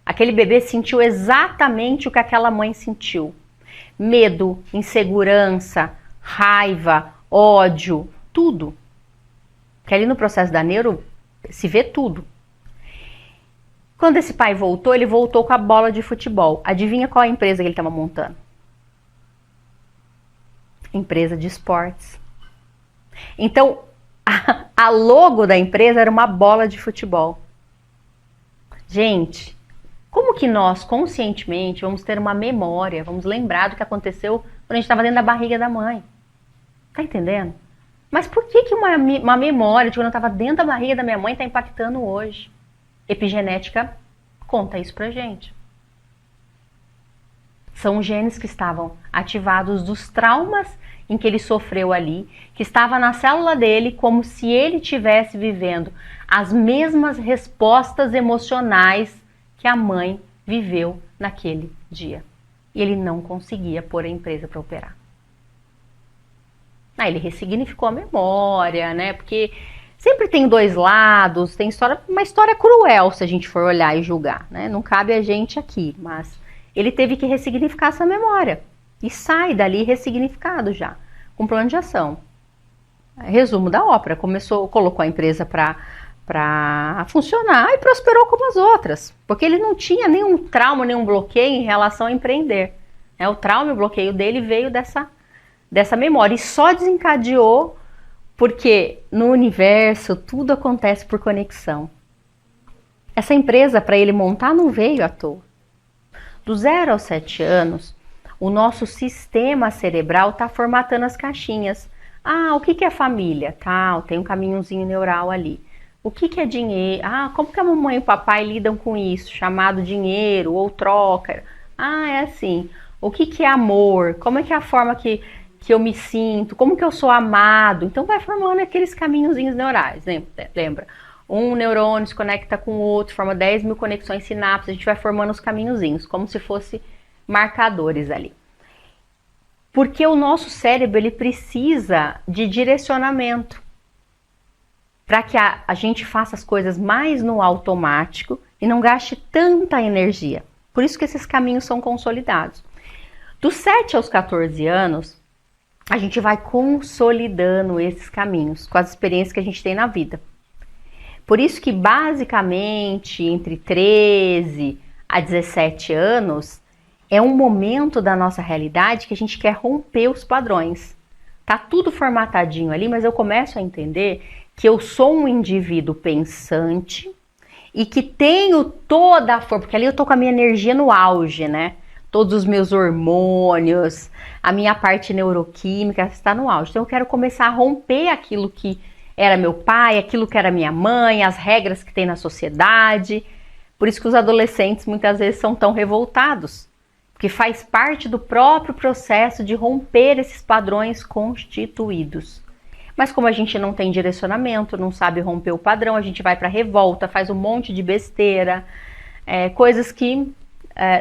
Aquele bebê sentiu exatamente o que aquela mãe sentiu. Medo, insegurança, raiva, ódio, tudo. Porque ali no processo da neuro se vê tudo. Quando esse pai voltou, ele voltou com a bola de futebol. Adivinha qual a empresa que ele estava montando? Empresa de esportes. Então, a logo da empresa era uma bola de futebol. Gente, como que nós, conscientemente, vamos ter uma memória, vamos lembrar do que aconteceu quando a gente estava dentro da barriga da mãe? Tá entendendo? Mas por que uma memória de quando eu estava dentro da barriga da minha mãe está impactando hoje? Epigenética conta isso pra gente. São genes que estavam ativados dos traumas em que ele sofreu ali, que estava na célula dele como se ele estivesse vivendo as mesmas respostas emocionais que a mãe viveu naquele dia. E ele não conseguia pôr a empresa para operar. Aí ele ressignificou a memória, né? Porque sempre tem dois lados, tem uma história cruel se a gente for olhar e julgar, né? Não cabe a gente aqui, mas ele teve que ressignificar essa memória. E sai dali ressignificado já, com plano de ação. Resumo da ópera, colocou a empresa para funcionar e prosperou como as outras. Porque ele não tinha nenhum trauma, nenhum bloqueio em relação a empreender. O trauma e o bloqueio dele veio dessa memória. E só desencadeou porque no universo tudo acontece por conexão. Essa empresa, para ele montar, não veio à toa. Do 0 aos 7 anos, o nosso sistema cerebral está formatando as caixinhas. O que é família? Tem um caminhozinho neural ali. O que é dinheiro? Como que a mamãe e o papai lidam com isso? Chamado dinheiro ou troca. É assim. O que é amor? Como é que é a forma que eu me sinto? Como que eu sou amado? Então vai formando aqueles caminhozinhos neurais, lembra? Um neurônio se conecta com o outro, forma 10 mil conexões sinapses, a gente vai formando os caminhozinhos, como se fosse marcadores ali. Porque o nosso cérebro, ele precisa de direcionamento para que a gente faça as coisas mais no automático e não gaste tanta energia. Por isso que esses caminhos são consolidados. Dos 7 aos 14 anos, a gente vai consolidando esses caminhos com as experiências que a gente tem na vida. Por isso que, basicamente, entre 13 a 17 anos, é um momento da nossa realidade que a gente quer romper os padrões. Tá tudo formatadinho ali, mas eu começo a entender que eu sou um indivíduo pensante e que tenho toda a força, porque ali eu tô com a minha energia no auge, né? Todos os meus hormônios, a minha parte neuroquímica está no auge. Então eu quero começar a romper aquilo que era meu pai, aquilo que era minha mãe, as regras que tem na sociedade. Por isso que os adolescentes muitas vezes são tão revoltados, porque faz parte do próprio processo de romper esses padrões constituídos. Mas como a gente não tem direcionamento, não sabe romper o padrão, a gente vai para revolta, faz um monte de besteira, coisas que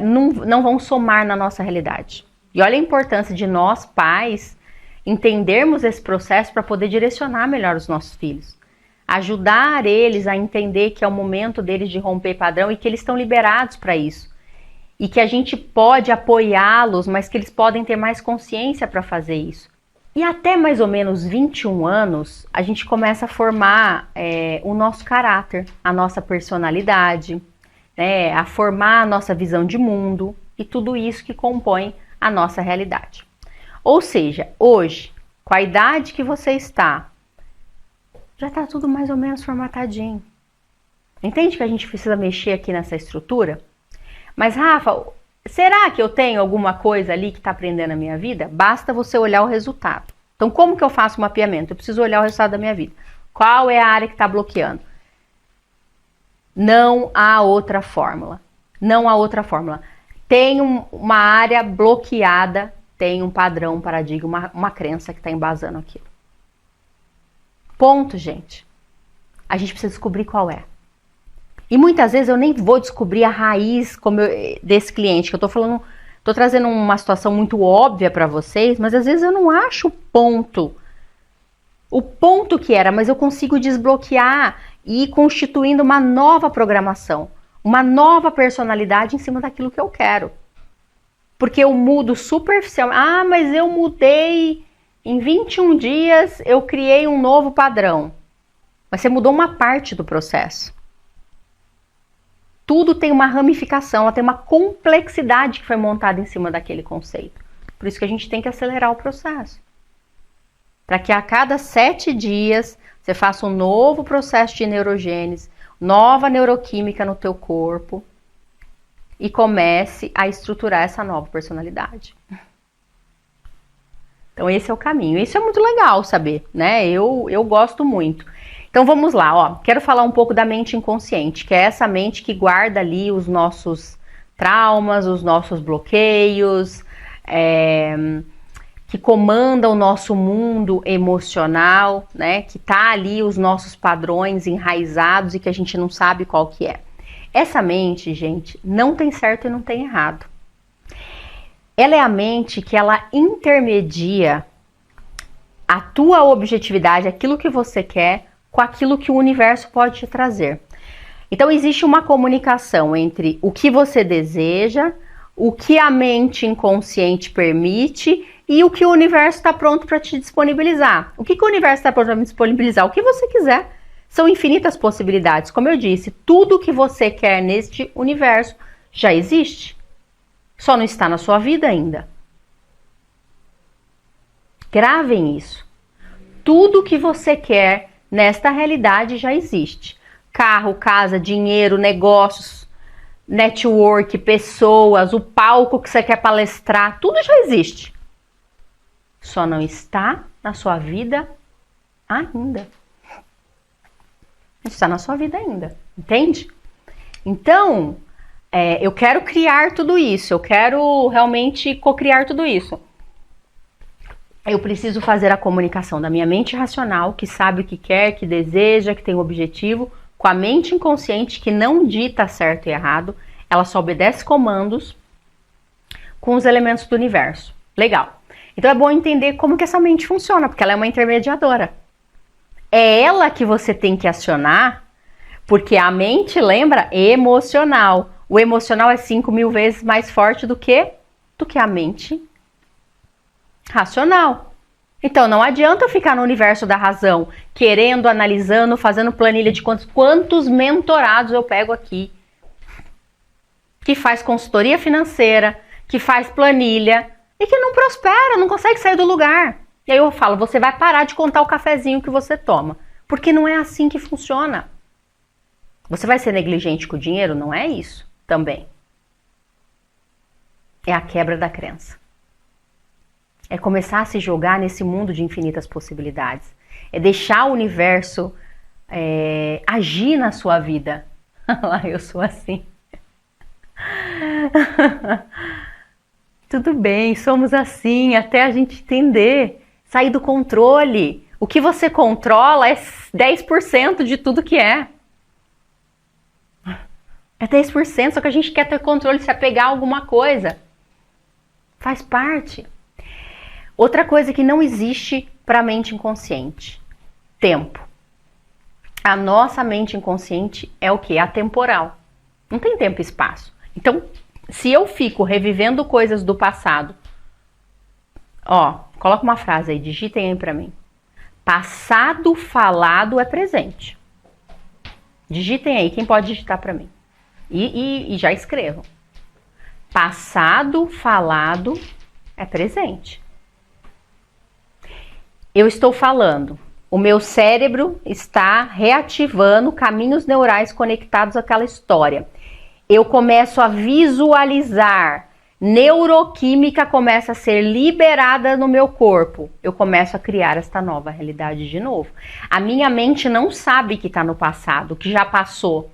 não vão somar na nossa realidade. E olha a importância de nós, pais, entendermos esse processo para poder direcionar melhor os nossos filhos. Ajudar eles a entender que é o momento deles de romper padrão e que eles estão liberados para isso. E que a gente pode apoiá-los, mas que eles podem ter mais consciência para fazer isso. E até mais ou menos 21 anos, a gente começa a formar o nosso caráter, a nossa personalidade, né, a formar a nossa visão de mundo e tudo isso que compõe a nossa realidade. Ou seja, hoje, com a idade que você está, já está tudo mais ou menos formatadinho. Entende que a gente precisa mexer aqui nessa estrutura? Mas, Rafa, será que eu tenho alguma coisa ali que está prendendo a minha vida? Basta você olhar o resultado. Então, como que eu faço o mapeamento? Eu preciso olhar o resultado da minha vida. Qual é a área que está bloqueando? Não há outra fórmula. Não há outra fórmula. Tem uma área bloqueada, tem um padrão, um paradigma, uma crença que está embasando aquilo. Ponto, gente. A gente precisa descobrir qual é. E muitas vezes eu nem vou descobrir a raiz desse cliente, que eu tô trazendo uma situação muito óbvia para vocês, mas às vezes eu não acho o ponto que era, mas eu consigo desbloquear e ir constituindo uma nova programação, uma nova personalidade em cima daquilo que eu quero. Porque eu mudo superficial. Mas eu mudei, em 21 dias eu criei um novo padrão. Mas você mudou uma parte do processo. Tudo tem uma ramificação, ela tem uma complexidade que foi montada em cima daquele conceito. Por isso que a gente tem que acelerar o processo. Para que a cada 7 dias você faça um novo processo de neurogênese, nova neuroquímica no teu corpo e comece a estruturar essa nova personalidade. Então esse é o caminho. Isso é muito legal saber, né? Eu gosto muito. Então vamos lá, ó. Quero falar um pouco da mente inconsciente, que é essa mente que guarda ali os nossos traumas, os nossos bloqueios, que comanda o nosso mundo emocional, né? Que tá ali os nossos padrões enraizados e que a gente não sabe qual que é. Essa mente, gente, não tem certo e não tem errado. Ela é a mente que ela intermedia a tua objetividade, aquilo que você quer, com aquilo que o universo pode te trazer. Então existe uma comunicação entre o que você deseja, o que a mente inconsciente permite e o que o universo está pronto para te disponibilizar. O que o universo está pronto para me disponibilizar? O que você quiser. São infinitas possibilidades. Como eu disse, tudo que você quer neste universo já existe. Só não está na sua vida ainda. Gravem isso. Tudo que você quer nesta realidade já existe. Carro, casa, dinheiro, negócios, network, pessoas, o palco que você quer palestrar, tudo já existe. Só não está na sua vida ainda. Está na sua vida ainda, entende? Então, eu quero criar tudo isso, eu quero realmente cocriar tudo isso. Eu preciso fazer a comunicação da minha mente racional, que sabe o que quer, que deseja, que tem um objetivo, com a mente inconsciente, que não dita certo e errado, ela só obedece comandos com os elementos do universo. Legal. Então é bom entender como que essa mente funciona, porque ela é uma intermediadora. É ela que você tem que acionar, porque a mente, lembra, emocional. O emocional é 5.000 vezes mais forte do que a mente racional. Então não adianta eu ficar no universo da razão, querendo, analisando, fazendo planilha de quantos mentorados eu pego aqui, que faz consultoria financeira, que faz planilha e que não prospera, não consegue sair do lugar. E aí eu falo, você vai parar de contar o cafezinho que você toma, porque não é assim que funciona. Você vai ser negligente com o dinheiro? Não é isso também. É a quebra da crença. É começar a se jogar nesse mundo de infinitas possibilidades. É deixar o universo agir na sua vida. Lá, eu sou assim. Tudo bem, somos assim, até a gente entender, sair do controle. O que você controla é 10% de tudo que é. É 10%, só que a gente quer ter controle, se apegar a alguma coisa. Faz parte. Outra coisa que não existe para a mente inconsciente: tempo. A nossa mente inconsciente é o quê? Atemporal. Não tem tempo e espaço. Então, se eu fico revivendo coisas do passado, ó, coloca uma frase aí, digitem aí para mim. Passado falado é presente. Digitem aí, quem pode digitar para mim? E já escrevam. Passado falado é presente. Eu estou falando, o meu cérebro está reativando caminhos neurais conectados àquela história. Eu começo a visualizar, neuroquímica começa a ser liberada no meu corpo. Eu começo a criar esta nova realidade de novo. A minha mente não sabe que está no passado, que já passou.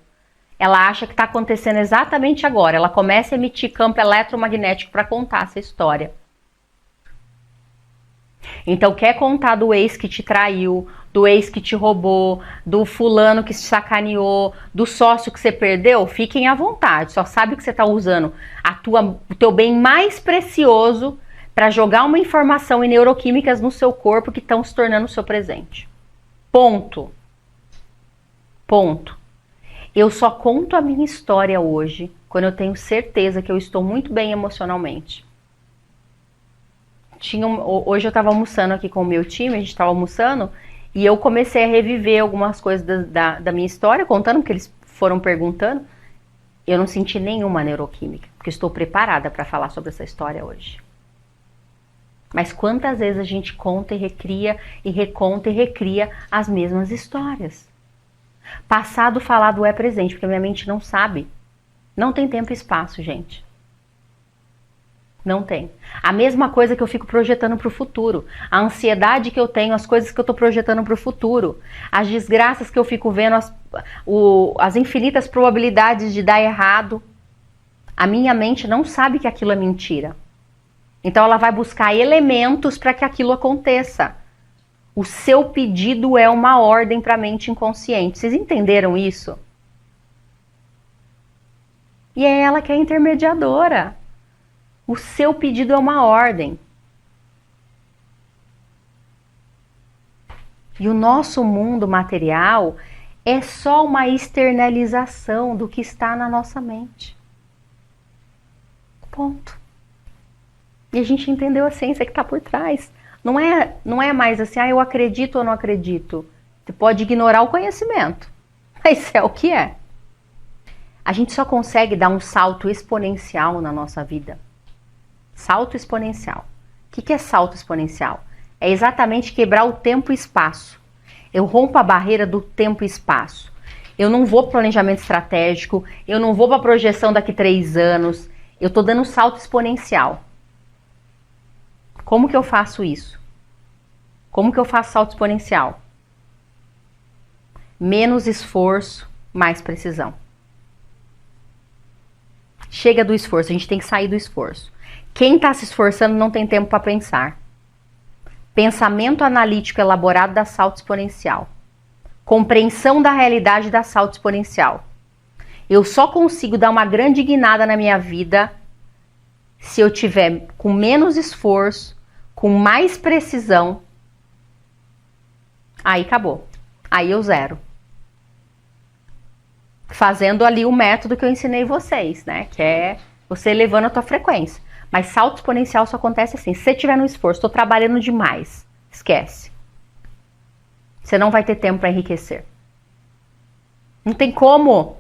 Ela acha que está acontecendo exatamente agora. Ela começa a emitir campo eletromagnético para contar essa história. Então, quer contar do ex que te traiu, do ex que te roubou, do fulano que te sacaneou, do sócio que você perdeu? Fiquem à vontade. Só sabe que você está usando o teu bem mais precioso para jogar uma informação e neuroquímicas no seu corpo que estão se tornando o seu presente. Ponto. Ponto. Eu só conto a minha história hoje quando eu tenho certeza que eu estou muito bem emocionalmente. Hoje eu estava almoçando aqui com o meu time, a gente estava almoçando, e eu comecei a reviver algumas coisas da minha história, contando, porque eles foram perguntando. Eu não senti nenhuma neuroquímica, porque estou preparada para falar sobre essa história hoje. Mas quantas vezes a gente conta e recria, e reconta e recria as mesmas histórias? Passado falado é presente, porque minha mente não sabe. Não tem tempo e espaço, gente. Não tem. A mesma coisa que eu fico projetando para o futuro. A ansiedade que eu tenho, as coisas que eu estou projetando para o futuro. As desgraças que eu fico vendo, as infinitas probabilidades de dar errado. A minha mente não sabe que aquilo é mentira. Então ela vai buscar elementos para que aquilo aconteça. O seu pedido é uma ordem para a mente inconsciente. Vocês entenderam isso? E é ela que é a intermediadora. O seu pedido é uma ordem. E o nosso mundo material é só uma externalização do que está na nossa mente. Ponto. E a gente entendeu a ciência que está por trás. Não é mais assim, eu acredito ou não acredito. Você pode ignorar o conhecimento, mas é o que é. A gente só consegue dar um salto exponencial na nossa vida. Salto exponencial. O que é salto exponencial? É exatamente quebrar o tempo e espaço. Eu rompo a barreira do tempo e espaço. Eu não vou para planejamento estratégico, eu não vou para projeção daqui 3 anos. Eu estou dando um salto exponencial. Como que eu faço isso? Como que eu faço salto exponencial? Menos esforço, mais precisão. Chega do esforço, a gente tem que sair do esforço. Quem está se esforçando não tem tempo para pensar. Pensamento analítico elaborado dá salto exponencial. Compreensão da realidade dá salto exponencial. Eu só consigo dar uma grande guinada na minha vida se eu tiver com menos esforço, com mais precisão. Aí acabou. Aí eu zero. Fazendo ali o método que eu ensinei vocês, né? Que é você elevando a tua frequência. Mas salto exponencial só acontece assim. Se você estiver no esforço, estou trabalhando demais, esquece. Você não vai ter tempo para enriquecer. Não tem como.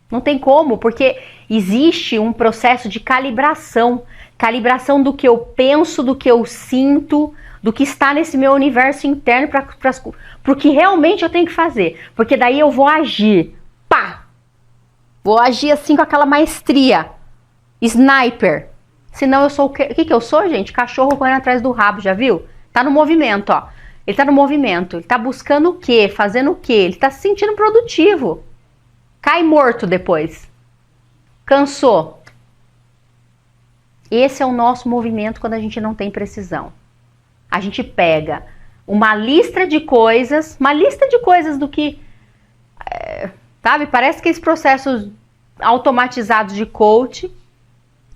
Não tem como, porque existe um processo de calibração. Calibração do que eu penso, do que eu sinto, do que está nesse meu universo interno para o que realmente eu tenho que fazer. Porque daí eu vou agir. Pá! Vou agir assim com aquela maestria. Sniper. Senão eu sou o quê? O que eu sou, gente? Cachorro correndo atrás do rabo, já viu? Tá no movimento, ó. Ele tá no movimento. Ele tá buscando o quê? Fazendo o quê? Ele tá se sentindo produtivo. Cai morto depois. Cansou. Esse é o nosso movimento quando a gente não tem precisão. A gente pega uma lista de coisas do que... sabe? Parece que esses processos automatizados de coach...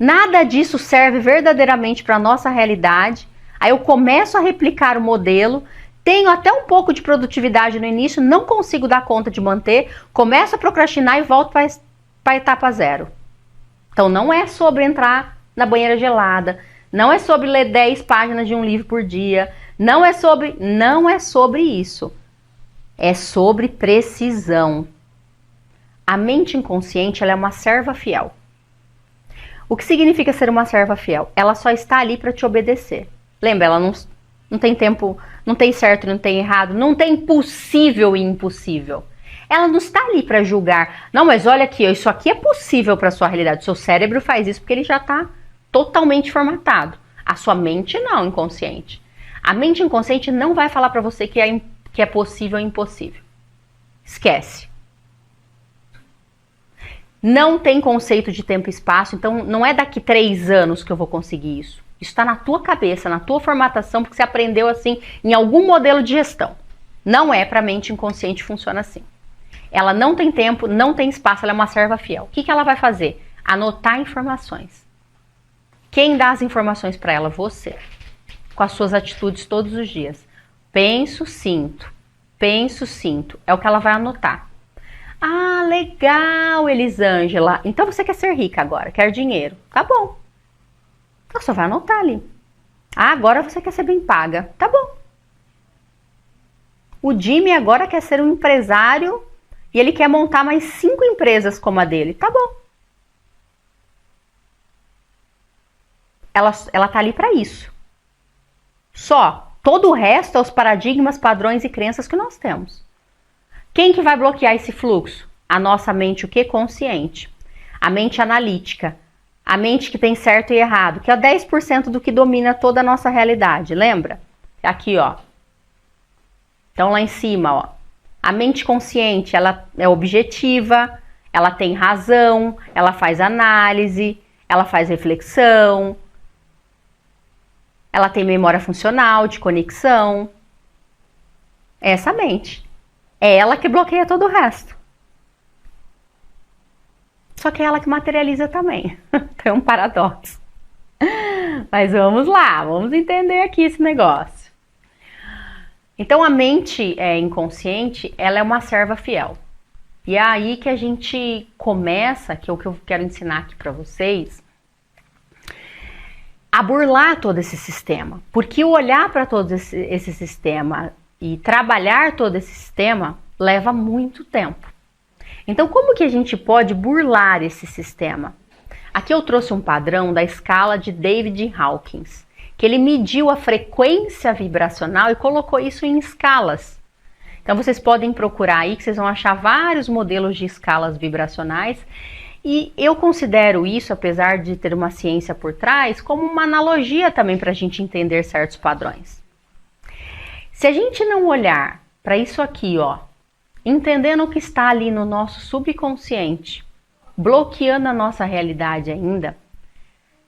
Nada disso serve verdadeiramente para a nossa realidade. Aí eu começo a replicar o modelo, tenho até um pouco de produtividade no início, não consigo dar conta de manter, começo a procrastinar e volto para a etapa zero. Então não é sobre entrar na banheira gelada, não é sobre ler 10 páginas de um livro por dia, não é sobre isso. É sobre precisão. A mente inconsciente, ela é uma serva fiel. O que significa ser uma serva fiel? Ela só está ali para te obedecer. Lembra, ela não tem tempo, não tem certo, não tem errado, não tem possível e impossível. Ela não está ali para julgar. Não, mas olha aqui, isso aqui é possível para sua realidade. O seu cérebro faz isso porque ele já está totalmente formatado. A sua mente não, inconsciente. A mente inconsciente não vai falar para você que é possível ou impossível. Esquece. Não tem conceito de tempo e espaço, então não é daqui 3 anos que eu vou conseguir isso. Isso está na tua cabeça, na tua formatação, porque você aprendeu assim em algum modelo de gestão. Não é para a mente inconsciente, funciona assim. Ela não tem tempo, não tem espaço, ela é uma serva fiel. O que ela vai fazer? Anotar informações. Quem dá as informações para ela? Você. Com as suas atitudes todos os dias. Penso, sinto. Penso, sinto. É o que ela vai anotar. Ah, legal, Elisângela. Então você quer ser rica agora, quer dinheiro. Tá bom. Ela só vai anotar ali. Ah, agora você quer ser bem paga. Tá bom. O Jimmy agora quer ser um empresário E ele quer montar mais 5 empresas como a dele. Tá bom. Ela tá ali para isso. Só. Todo o resto é os paradigmas, padrões e crenças que nós temos. Quem que vai bloquear esse fluxo? A nossa mente, o que? Consciente. A mente analítica. A mente que tem certo e errado, que é 10% do que domina toda a nossa realidade, lembra? Aqui, ó. Então, lá em cima, ó. A mente consciente, ela é objetiva, ela tem razão, ela faz análise, ela faz reflexão, ela tem memória funcional, de conexão. É essa mente. É ela que bloqueia todo o resto. Só que é ela que materializa também. Tem um paradoxo. Mas vamos lá, vamos entender aqui esse negócio. Então a mente inconsciente, ela é uma serva fiel. E é aí que a gente começa, que é o que eu quero ensinar aqui para vocês, a burlar todo esse sistema. Porque o olhar para todo esse sistema e trabalhar todo esse sistema leva muito tempo. Então, como que a gente pode burlar esse sistema? Aqui eu trouxe um padrão da escala de David Hawkins, que ele mediu a frequência vibracional e colocou isso em escalas. Então, vocês podem procurar aí, que vocês vão achar vários modelos de escalas vibracionais. E eu considero isso, apesar de ter uma ciência por trás, como uma analogia também para a gente entender certos padrões. Se a gente não olhar para isso aqui, ó, entendendo o que está ali no nosso subconsciente, bloqueando a nossa realidade ainda,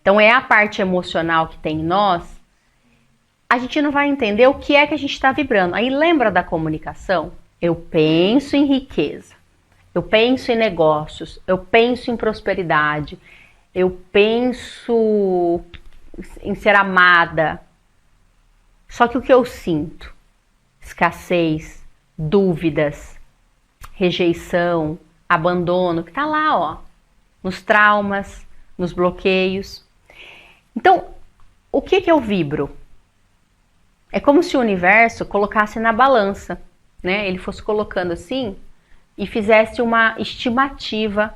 então é a parte emocional que tem em nós, a gente não vai entender o que é que a gente está vibrando. Aí lembra da comunicação? Eu penso em riqueza. Eu penso em negócios, eu penso em prosperidade, eu penso em ser amada. Só que o que eu sinto? Escassez, dúvidas, rejeição, abandono, que tá lá, ó, nos traumas, nos bloqueios. Então, o que eu vibro? É como se o universo colocasse na balança, né? Ele fosse colocando assim e fizesse uma estimativa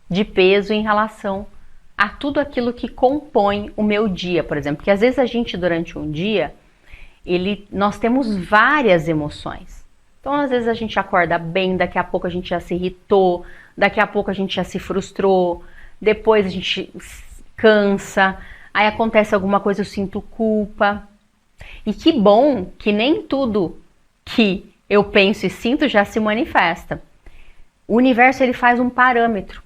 de peso em relação a tudo aquilo que compõe o meu dia, por exemplo. Porque às vezes a gente, durante um dia, nós temos várias emoções. Então, às vezes a gente acorda bem, daqui a pouco a gente já se irritou, daqui a pouco a gente já se frustrou, depois a gente cansa, aí acontece alguma coisa, eu sinto culpa. E que bom que nem tudo que eu penso e sinto já se manifesta. O universo, ele faz um parâmetro.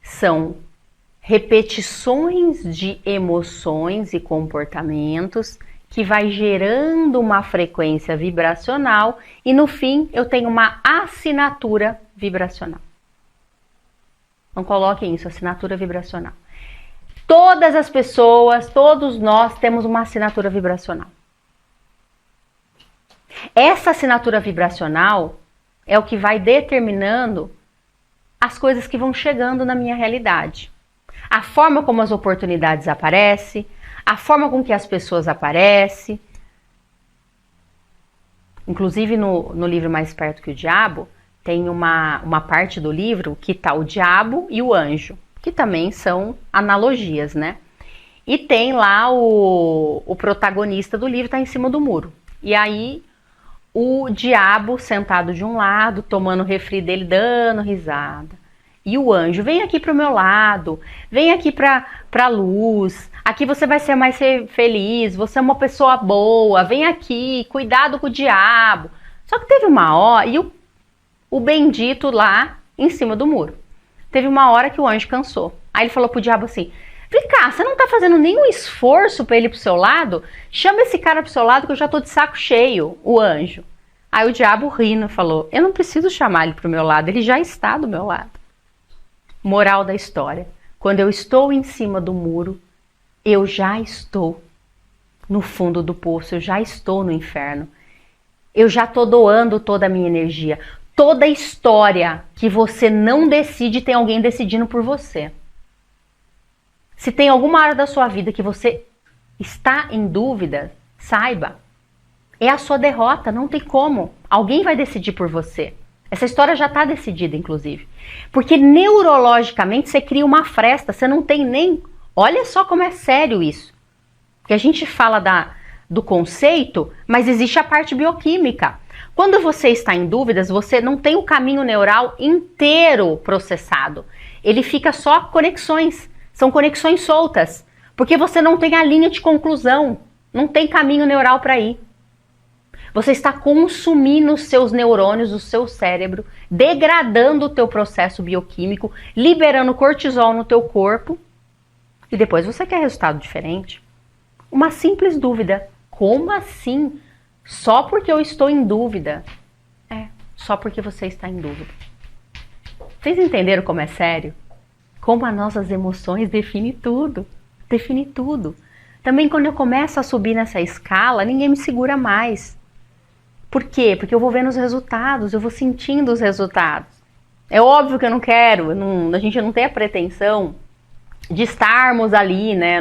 São repetições de emoções e comportamentos que vai gerando uma frequência vibracional e no fim eu tenho uma assinatura vibracional. Não coloquem isso, assinatura vibracional. Todas as pessoas, todos nós temos uma assinatura vibracional. Essa assinatura vibracional é o que vai determinando as coisas que vão chegando na minha realidade. A forma como as oportunidades aparecem, a forma com que as pessoas aparecem. Inclusive no livro Mais Esperto que o Diabo, tem uma parte do livro que está o diabo e o anjo, que também são analogias, né? E tem lá o protagonista do livro, está em cima do muro. E aí o diabo sentado de um lado, tomando o refri dele, dando risada. E o anjo, vem aqui para o meu lado, vem aqui para a luz, aqui você vai ser mais feliz, você é uma pessoa boa, vem aqui, cuidado com o diabo. Só que teve uma hora, e o bendito lá em cima do muro. Teve uma hora que o anjo cansou. Aí ele falou pro diabo assim, vem cá, você não tá fazendo nenhum esforço para ele ir pro seu lado? Chama esse cara pro seu lado que eu já tô de saco cheio, o anjo. Aí o diabo rindo falou, eu não preciso chamar ele pro meu lado, ele já está do meu lado. Moral da história, quando eu estou em cima do muro, eu já estou no fundo do poço, eu já estou no inferno. Eu já estou doando toda a minha energia. Toda história que você não decide, tem alguém decidindo por você. Se tem alguma área da sua vida que você está em dúvida, saiba, é a sua derrota, não tem como. Alguém vai decidir por você. Essa história já está decidida, inclusive. Porque neurologicamente você cria uma fresta, você não tem nem... Olha só como é sério isso. Porque a gente fala do conceito, mas existe a parte bioquímica. Quando você está em dúvidas, você não tem o caminho neural inteiro processado. Ele fica só conexões. São conexões soltas. Porque você não tem a linha de conclusão. Não tem caminho neural para ir. Você está consumindo os seus neurônios, o seu cérebro, degradando o teu processo bioquímico, liberando cortisol no teu corpo. E depois você quer resultado diferente. Uma simples dúvida. Como assim? Só porque eu estou em dúvida? Só porque você está em dúvida. Vocês entenderam como é sério? Como as nossas emoções definem tudo. Define tudo. Também quando eu começo a subir nessa escala, ninguém me segura mais. Por quê? Porque eu vou vendo os resultados, eu vou sentindo os resultados. É óbvio que eu não quero, a gente não tem a pretensão de estarmos ali, né,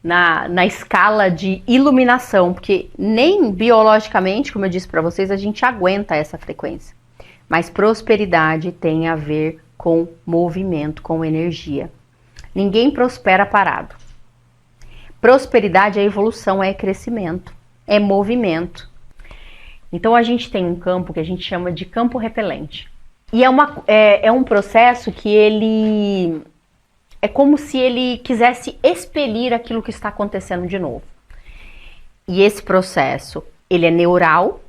na escala de iluminação, porque nem biologicamente, como eu disse para vocês, a gente aguenta essa frequência. Mas prosperidade tem a ver com movimento, com energia. Ninguém prospera parado. Prosperidade é evolução, é crescimento, é movimento. Então a gente tem um campo que a gente chama de campo repelente. E é um processo que ele... É como se ele quisesse expelir aquilo que está acontecendo de novo. E esse processo, ele é neural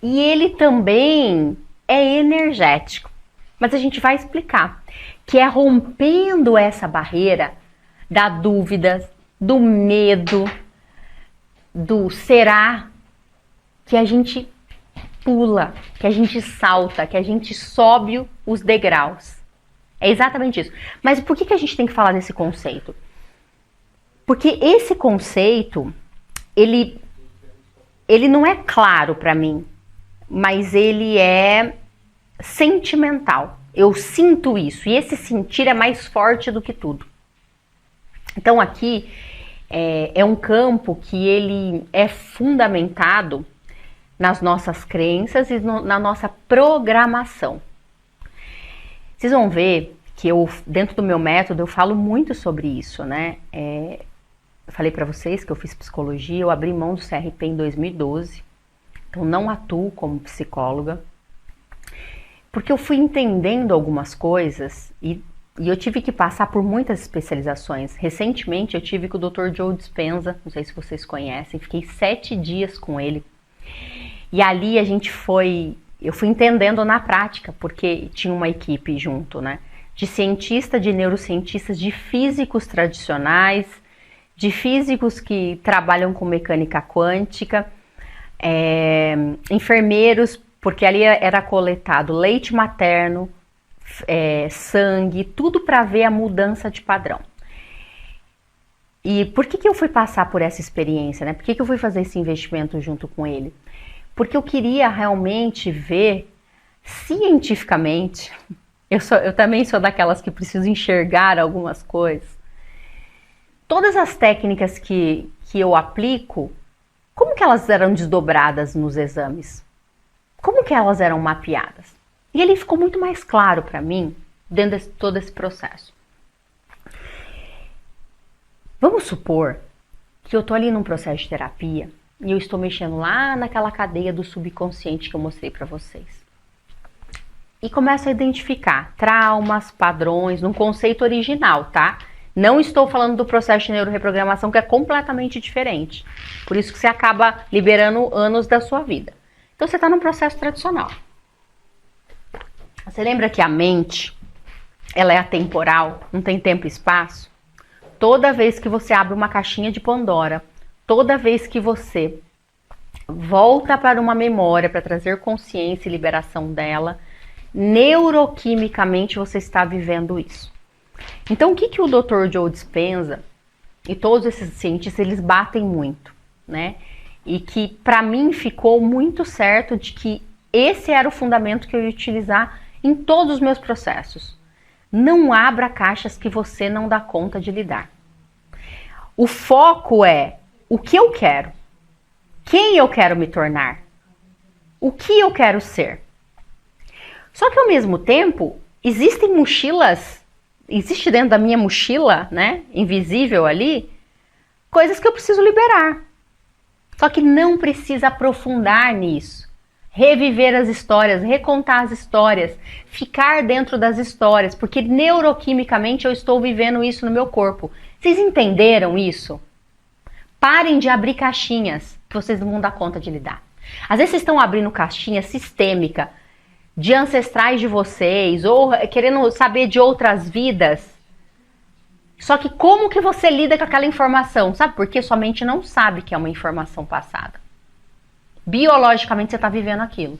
e ele também é energético. Mas a gente vai explicar que é rompendo essa barreira da dúvida, do medo, do será, que a gente pula, que a gente salta, que a gente sobe os degraus. É exatamente isso. Mas por que a gente tem que falar desse conceito? Porque esse conceito, ele não é claro para mim, mas ele é sentimental. Eu sinto isso, e esse sentir é mais forte do que tudo. Então aqui é um campo que ele é fundamentado nas nossas crenças e na nossa programação. Vocês vão ver que dentro do meu método, eu falo muito sobre isso, né? Eu falei para vocês que eu fiz psicologia, eu abri mão do CRP em 2012, então não atuo como psicóloga, porque eu fui entendendo algumas coisas e eu tive que passar por muitas especializações. Recentemente eu tive com o Dr. Joe Dispenza, não sei se vocês conhecem, fiquei 7 dias com ele. E ali eu fui entendendo na prática, porque tinha uma equipe junto, né? De cientistas, de neurocientistas, de físicos tradicionais, de físicos que trabalham com mecânica quântica, enfermeiros, porque ali era coletado leite materno, sangue, tudo para ver a mudança de padrão. E por que eu fui passar por essa experiência, né? Por que eu fui fazer esse investimento junto com ele? Porque eu queria realmente ver cientificamente, eu também sou daquelas que preciso enxergar algumas coisas, todas as técnicas que eu aplico, como que elas eram desdobradas nos exames? Como que elas eram mapeadas? E ele ficou muito mais claro para mim dentro de todo esse processo. Vamos supor que eu tô ali num processo de terapia e eu estou mexendo lá naquela cadeia do subconsciente que eu mostrei para vocês. E começo a identificar traumas, padrões, num conceito original, tá? Não estou falando do processo de neuroreprogramação, que é completamente diferente. Por isso que você acaba liberando anos da sua vida. Então você está num processo tradicional. Você lembra que a mente, ela é atemporal, não tem tempo e espaço? Toda vez que você abre uma caixinha de Pandora, toda vez que você volta para uma memória para trazer consciência e liberação dela, neuroquimicamente você está vivendo isso. Então o que o Dr. Joe Dispenza e todos esses cientistas, eles batem muito, né? E que para mim ficou muito certo de que esse era o fundamento que eu ia utilizar em todos os meus processos. Não abra caixas que você não dá conta de lidar. O foco é o que eu quero, quem eu quero me tornar, o que eu quero ser. Só que ao mesmo tempo, existem mochilas, existe dentro da minha mochila, né, invisível ali, coisas que eu preciso liberar. Só que não precisa aprofundar nisso. Reviver as histórias, recontar as histórias, ficar dentro das histórias, porque neuroquimicamente eu estou vivendo isso no meu corpo. Vocês entenderam isso? Parem de abrir caixinhas que vocês não vão dar conta de lidar. Às vezes vocês estão abrindo caixinha sistêmica de ancestrais de vocês, ou querendo saber de outras vidas. Só que como que você lida com aquela informação? Sabe por quê? Sua mente não sabe que é uma informação passada. Biologicamente você está vivendo aquilo.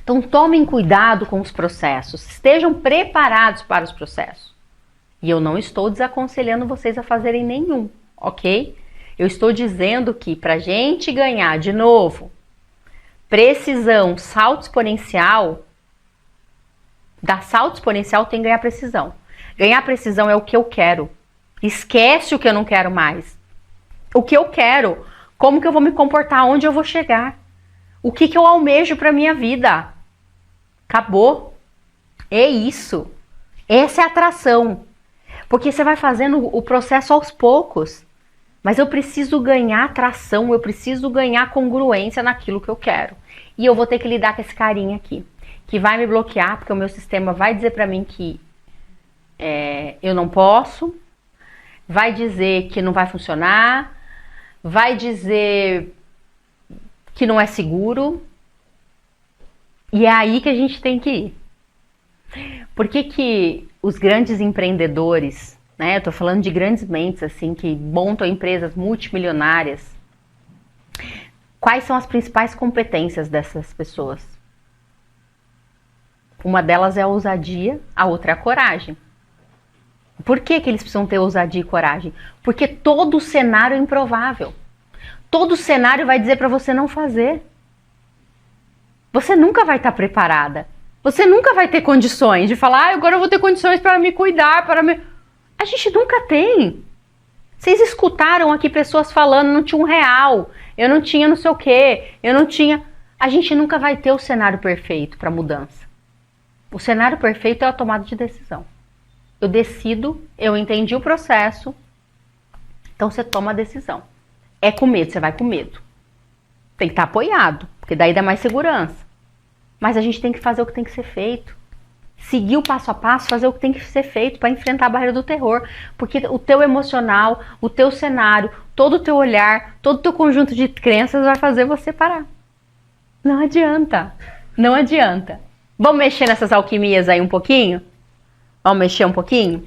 Então tomem cuidado com os processos. Estejam preparados para os processos. E eu não estou desaconselhando vocês a fazerem nenhum, ok? Eu estou dizendo que para a gente ganhar de novo precisão, salto exponencial, da salto exponencial tem que ganhar precisão. Ganhar precisão é o que eu quero. Esquece o que eu não quero mais. O que eu quero, como que eu vou me comportar, onde eu vou chegar, o que eu almejo para minha vida. Acabou. É isso. Essa é a atração. Porque você vai fazendo o processo aos poucos. Mas eu preciso ganhar atração, eu preciso ganhar congruência naquilo que eu quero. E eu vou ter que lidar com esse carinha aqui, que vai me bloquear, porque o meu sistema vai dizer pra mim que eu não posso, vai dizer que não vai funcionar, vai dizer que não é seguro. E é aí que a gente tem que ir. Por que os grandes empreendedores, né? Eu tô falando de grandes mentes assim que montam empresas multimilionárias. Quais são as principais competências dessas pessoas? Uma delas é a ousadia, a outra é a coragem. Por que eles precisam ter ousadia e coragem? Porque todo o cenário é improvável. Todo o cenário vai dizer para você não fazer. Você nunca vai estar preparada. Você nunca vai ter condições de falar, agora eu vou ter condições para me cuidar, para me... A gente nunca tem. Vocês escutaram aqui pessoas falando, não tinha R$1, eu não tinha não sei o quê, eu não tinha... A gente nunca vai ter o cenário perfeito para mudança. O cenário perfeito é a tomada de decisão. Eu decido, eu entendi o processo, então você toma a decisão. É com medo, você vai com medo. Tem que estar apoiado, porque daí dá mais segurança. Mas a gente tem que fazer o que tem que ser feito. Seguir o passo a passo, fazer o que tem que ser feito para enfrentar a barreira do terror. Porque o teu emocional, o teu cenário, todo o teu olhar, todo o teu conjunto de crenças vai fazer você parar. Não adianta. Não adianta. Vamos mexer nessas alquimias aí um pouquinho? Vamos mexer um pouquinho?